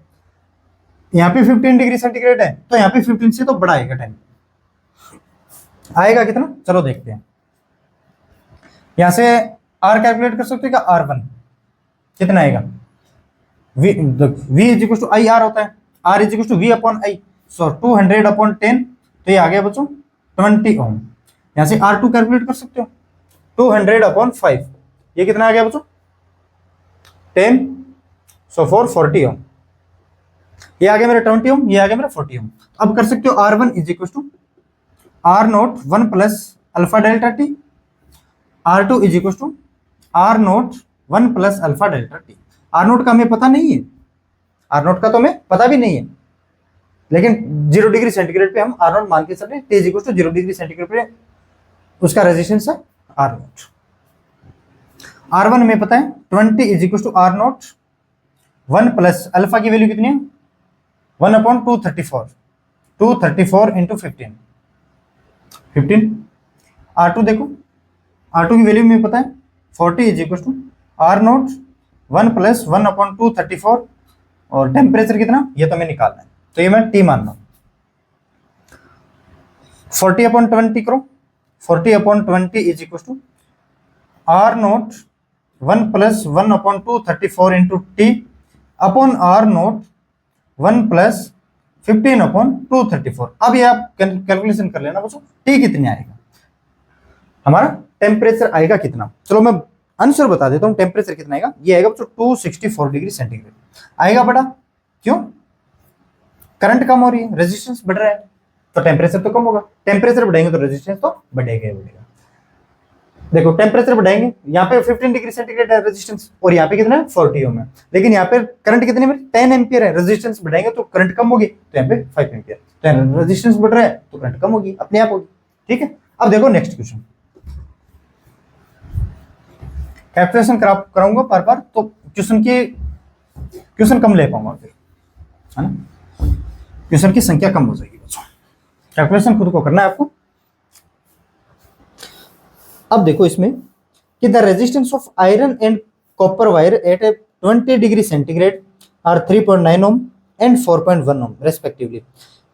यहाँ पे 15 डिग्री सेंटीग्रेड है, तो यहाँ पे 15 से तो बड़ा आएगा, 10 आएगा कितना, चलो देखते हैं। यहां से R कैलकुलेट कर सकते हो क्या, R1 कितना आएगा, V is equal to I R होता है, R is equal to V upon I, so 200/10, तो ये आ गया बच्चों 20 ओम। यहां से R2 कैलकुलेट कर सकते हो 200/5, ये कितना आ गया बच्चों 10, सो 40 ओम। ये आ गया मेरा 20 ओम, ये आ गया मेरा 40 ओम। अब कर सकते हो R1 is equal to R naught 1 plus alpha delta T, R2 is equal to R naught 1 plus alpha delta T. R naught का हमें पता नहीं है, आर नोट का तो हमें पता भी नहीं है, लेकिन 0 डिग्री सेंटीग्रेड पे हम आर नोट मान के चल रहे हैं, T is equal to 0 degree centigrade पे उसका रेजिस्टेंस है आर नोट। R1 हमें पता है 20 is equal to R naught 1 plus alpha की वैल्यू कितनी है 1/234, 234 इंटू 15। R2 देखो, R2 की वैल्यू हमें पता है 40 is equal to R naught 1 plus 1/234, और टेम्परेचर कितना ये तो हमें निकालना है, तो ये मैं T मान रहा हूं। 40/20 करो, 40/20 is equal to R naught 1 plus 1/234 into T upon R naught 1 plus 15/234। अब ये आप कैलकुलेशन कर लेना बच्चों, टी कितने आएगा, हमारा टेम्परेचर आएगा कितना। चलो मैं आंसर बता देता हूँ, टेम्परेचर कितना आएगा, ये आएगा बच्चों 264 डिग्री सेंटीग्रेड आएगा बेटा। क्यों, करंट कम हो रही है, रेजिस्टेंस बढ़ रहा है, तो टेम्परेचर तो कम होगा, टेम्परेचर बढ़ाएंगे तो रेजिस्टेंस तो बढ़ेगा ही बढ़ेगा। देखो टेम्परेचर बढ़ाएंगे, यहाँ पे 15 डिग्री सेंटीग्रेड है रेजिस्टेंस, और यहाँ पे कितना है 40 ओम है, लेकिन यहाँ पे करंट कितने में 10 एम्पियर है, रेजिस्टेंस बढ़ाएंगे तो करंट कम होगी, तो यहाँ पे 5 एम्पियर, तो रेजिस्टेंस बढ़ रहा है तो करंट कम होगी, अपने आप होगी। ठीक है, अब देखो नेक्स्ट क्वेश्चन, कैलकुलेशन कराऊंगा पर बार, तो क्वेश्चन कम ले पाऊंगा फिर, है ना, क्वेश्चन की संख्या कम हो जाएगी बच्चों, कैलकुलेशन खुद को करना है आपको। अब देखो इसमें कि the resistance of iron and copper wire at a 20 degree centigrade are 3.9 ohm and 4.1 ohm respectively,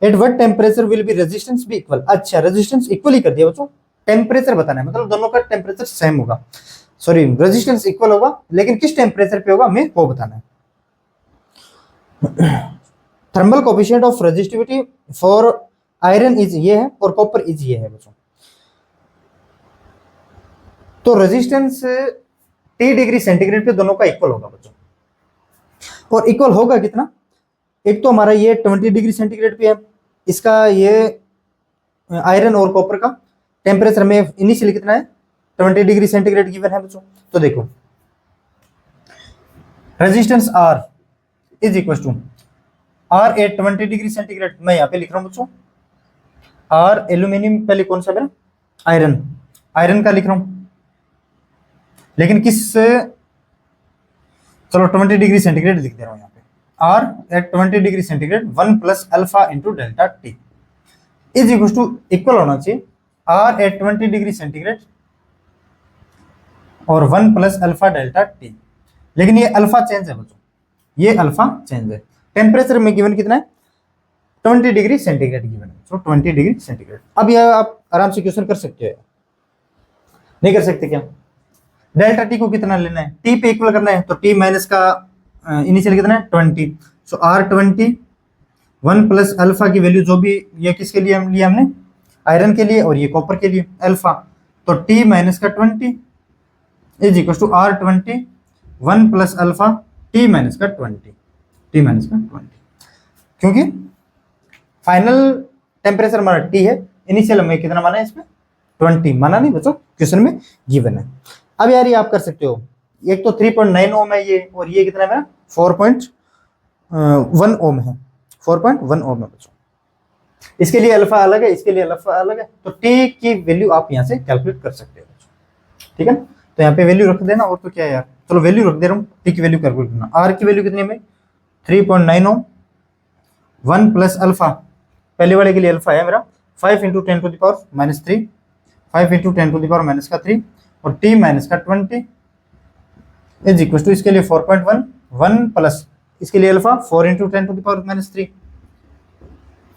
at what temperature will be resistance be equal. अच्छा, रेजिस्टेंस इक्वल ही कर दिया बच्चों, टेम्परेचर बताना है, मतलब दोनों का टेम्परेचर सेम होगा, सॉरी रेजिस्टेंस इक्वल होगा, लेकिन किस टेम्परेचर पे होगा हमें वो बताना है। Thermal coefficient of resistivity for iron is ये है और कॉपर इज ये है बच्चों। तो रेजिस्टेंस T डिग्री सेंटीग्रेड पे दोनों का इक्वल होगा बच्चों, और इक्वल होगा कितना, एक तो हमारा ये 20 डिग्री सेंटीग्रेड पे है, इसका ये आयरन और कॉपर का टेम्परेचर में इनिशियली कितना है 20 डिग्री सेंटीग्रेड गिवन है बच्चों। तो देखो resistance R is equal to R at 20 degree centigrade, मैं यहाँ पे लिख रहा हूँ बच्चों, R एल्यूमिनियम पहले कौन सा मेरा आयरन का लिख रहा हूँ, लेकिन किस, चलो 20 डिग्री सेंटीग्रेड लिख दे रहा हूं यहाँ पे, R at 20 degree centigrade 1 plus alpha into delta T is equal to, equal होना चाहिए R एट 20 डिग्री सेंटीग्रेड और 1 प्लस अल्फा डेल्टा टी, लेकिन ये अल्फा चेंज है बच्चों, ये अल्फा चेंज है। टेम्परेचर में गिवन कितना है 20 डिग्री सेंटीग्रेड गिवन है, सो 20 डिग्री सेंटीग्रेड। अब यह आप आराम से क्वेश्चन कर सकते हो, नहीं कर सकते क्या, डेल्टा टी को कितना लेना है, टी पे इक्वल करना है, तो टी माइनस का इनिशियल कितना है 20, सो R20 1 प्लस अल्फा की वैल्यू जो भी, ये किसके लिए हम लिया हमने, आयरन के लिए, और ये कॉपर के लिए अल्फा, तो टी माइनस का 20 is equal to R20 1 plus alpha T minus का 20, क्योंकि फाइनल टेम्परेचर हमारा टी है, इनिशियल हमें कितना माना है इसमें 20 माना नहीं बच्चों, क्वेश्चन में गिवन है। अब यार ये आप कर सकते हो, एक तो 3.9 ओम है ये, और ये कितना है 4.1 ओम है, 4.1 ओम है बच्चों, इसके लिए अल्फा अलग है, इसके लिए अल्फा अलग है, तो टी की वैल्यू आप यहाँ से कैलकुलेट कर सकते हो बच्चों। ठीक है, तो यहाँ पे वैल्यू रख देना, और तो क्या है यार, चलो वैल्यू रख दे रहा हूँ, टी की वैल्यू कैलकुलेट करना, आर की वैल्यू कितनी है 3.9 ओम 1 प्लस अल्फा, पहले वाले के लिए अल्फा है मेरा 5 into 10 to the power minus 3, 5 into 10 to the power minus का 3, और t माइनस का 20 इज इक्वल टू, इसके लिए 4.1 1 प्लस इसके लिए alpha 4 into 10 to the power minus 3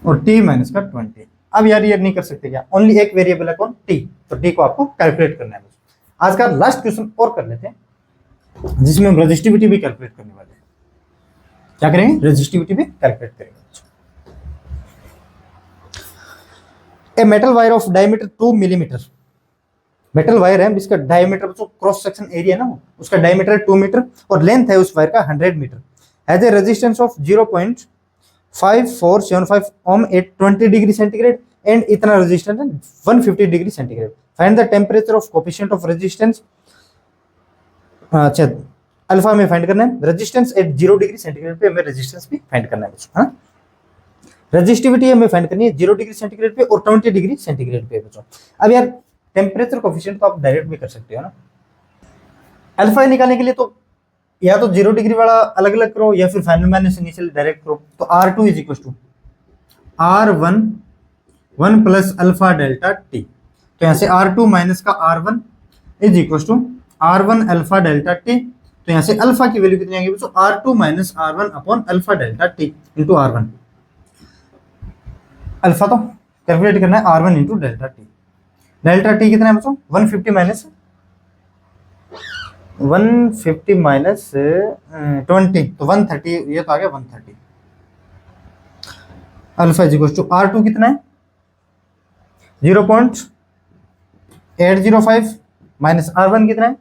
और t माइनस का 20। अब यार ये नहीं कर सकते क्या, ओनली एक वेरिएबल है कौन, t, तो t को आपको कैलकुलेट करना है। आज का लास्ट क्वेश्चन और कर लेते हैं, जिसमें हम रेजिस्टिविटी भी कैलकुलेट करने वाले हैं। क्या करेंगे, रेजिस्टिविटी भी कैलकुलेट करेंगे। A metal wire of diameter 2 millimetre, metal wire है, इसका डायमीटर जो क्रॉस सेक्शन एरिया ना उसका डायमीटर 2 मीटर और लेंथ है उस वायर का 100 metre, has a resistance of 0.5475 ohm at 20 degree centigrade and इतना रेजिस्टेंस है 150 degree centigrade, find the temperature of coefficient of resistance. अच्छा, अल्फा में फाइंड करना है, रेजिस्टेंस एट 0 डिग्री सेंटीग्रेड पे हमें रेजिस्टेंस भी फाइंड करना है बच्चों, हाँ? रेजिस्टिविटी हमें फाइंड करनी है 0 डिग्री सेंटीग्रेड पे और 20 डिग्री सेंटीग्रेड पे बच्चों। अब यार टेम्परेचर कोएफिशिएंट तो आप डायरेक्ट भी कर सकते हो ना, अल्फा निकालने के लिए तो या तो 0 डिग्री वाला अलग अलग करो या फिर फाइनल माइनस इनिशियल डायरेक्ट करो, तो R2 is equal to R1 1 plus alpha delta T, तो यहाँ से R2 माइनस का R1 is equal to R1 alpha delta T, तो यहाँ से अल्फा की वैल्यू कितनी आएगी बच्चों, R2 minus R1 upon alpha delta T into R1, alpha तो कैलकुलेट करना है R1 into delta T, delta T कितना है बच्चों 150 माइनस 20, तो 130, ये तो आ गया 130, alpha is equal to R2 कितना है 0.805 माइनस R1 कितना है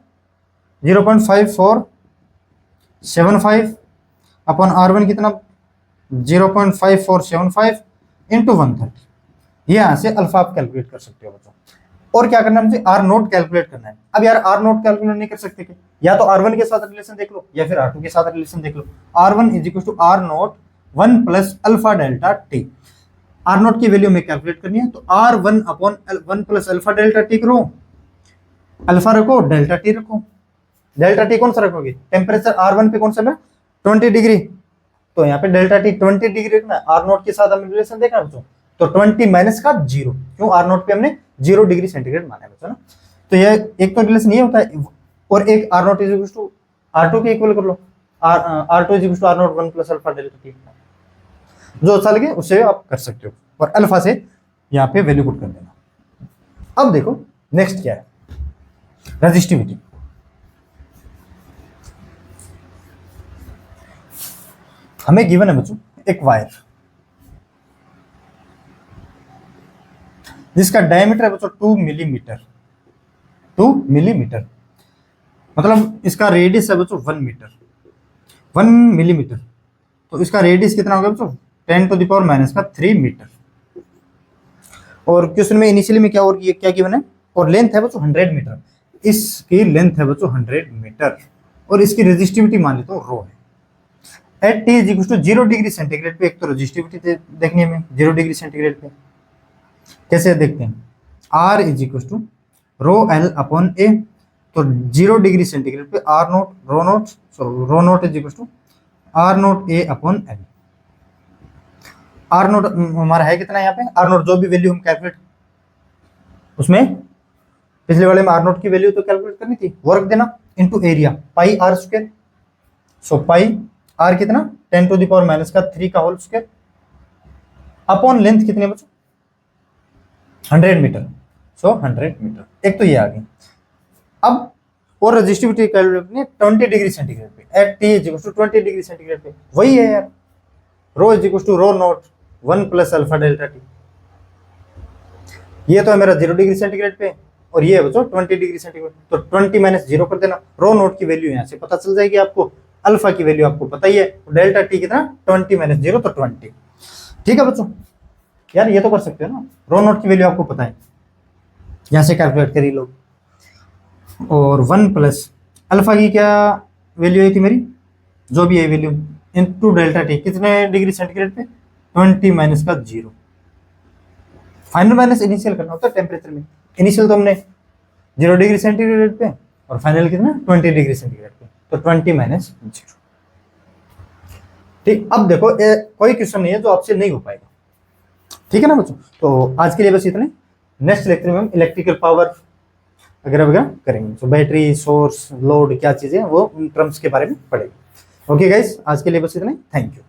0.5475 अपॉन R1 कितना 0.5475 इंटू 130। ये यहाँ से अल्फा आप कैलकुलेट कर सकते हो बच्चों। और क्या करना है मुझे आर नोट कैलकुलेट करना है। अब यार आर नोट कैलकुलेट नहीं कर सकते क्या, या तो R1 के साथ रिलेशन देख लो या फिर R2 के साथ रिलेशन देख लो। R1 is equal to R naught 1 plus alpha delta T. R naught की वैल्यू में कैलकुलेट करनी है तो R1 upon 1 plus alpha delta T करो, अल्फा रखो डेल्टा टी रखो। डेल्टा टी कौन सा रखोगे, टेम्परेचर R1 पे कौन सा है 20 डिग्री, तो यहाँ पे डेल्टा टी 20 डिग्री रखना है। आर नोट के साथ हमें रिलेशन देखना है बच्चों, तो 20 माइनस का 0, क्यों आर नोट पे हमने 0 डिग्री सेंटीग्रेड माना है बच्चों ना। तो ये एक तो रिलेशन ये होता है, और एक R naught is equal to R2 के इक्वल कर लो, R2 is equal to R naught 1 plus alpha delta T. जो अच्छा लगे उससे आप कर सकते हो, और अल्फा से यहाँ पे वैल्यू पुट कर देना। अब देखो नेक्स्ट क्या है, रेजिस्टिविटी। हमें गिवन है बच्चों एक वायर जिसका डायमीटर है बच्चों 2 मिलीमीटर, 2 मिलीमीटर मतलब इसका रेडियस है बच्चों 1 मीटर, 1 मिलीमीटर, तो इसका रेडियस कितना होगा बच्चों 10⁻³ मीटर। और क्वेश्चन में इनिशियली में क्या और क्या गिवन है, और लेंथ है बच्चों 100 मीटर, इसकी लेंथ है बच्चों 100 मीटर, और इसकी रेजिस्टिविटी मान लेते हो रो है। At T is equal to 0 degree centigrade पे, एक तो रेजिस्टिविटी देखनी है हमें 0 डिग्री सेंटीग्रेड पे, कैसे देखते हैं, R is equal to rho L upon A, तो 0 डिग्री सेंटीग्रेड पे rho not is equal to R not A upon L. R not हमारा है कितना यहाँ पे, R नोट जो भी वैल्यू हम कैलकुलेट, उसमें पिछले वाले में R नोट की वैल्यू तो कैलकुलेट करनी थी, वर्क देना into area pi R square, so pi R कितना 10⁻³ का होल स्क्वायर अपॉन लेंथ कितने बच्चों 100 मीटर, सो 100 मीटर। एक तो ये आ गई। अब और रेजिस्टिविटी कैलकुलेट करनी है 20 डिग्री सेंटीग्रेड पे, at T is equal to 20 degree centigrade पे, वही है यार, rho is equal to rho naught 1 plus alpha delta T. ये तो है मेरा 0 डिग्री सेंटीग्रेड पे, और ये है बच्चों 20 डिग्री सेंटीग्रेड, तो 20 माइनस 0 कर देना, रो नोट की वैल्यू यहाँ से पता चल जाएगी आपको, अल्फा की वैल्यू आपको पता ही है, डेल्टा टी कितना 20 माइनस 0 तो 20। ठीक है बच्चों, यार ये तो कर सकते हो ना, रो नोट की वैल्यू आपको पता है, यहाँ से कैलकुलेट करी लो। और 1 प्लस अल्फा की क्या वैल्यू आई थी मेरी, जो भी है वैल्यू, इनटू डेल्टा टी कितने डिग्री सेंटीग्रेड पे 20 माइनस का 0। फाइनल माइनस इनिशियल करना होता है टेम्परेचर में, इनिशियल तो हमने 0 डिग्री सेंटीग्रेड पे और फाइनल कितना 20 डिग्री सेंटीग्रेड पे, तो 20 माइनस 0। ठीक, अब देखो कोई क्वेश्चन नहीं है जो आपसे नहीं हो पाएगा, ठीक है ना बच्चों। तो आज के लिए बस इतने, नेक्स्ट लेक्चर में हम इलेक्ट्रिकल पावर वगैरह वगैरह करेंगे, तो बैटरी सोर्स लोड क्या चीजें वो उन टर्म्स के बारे में पढ़ेंगे। ओके गाइस, आज के लिए बस इतने, थैंक यू।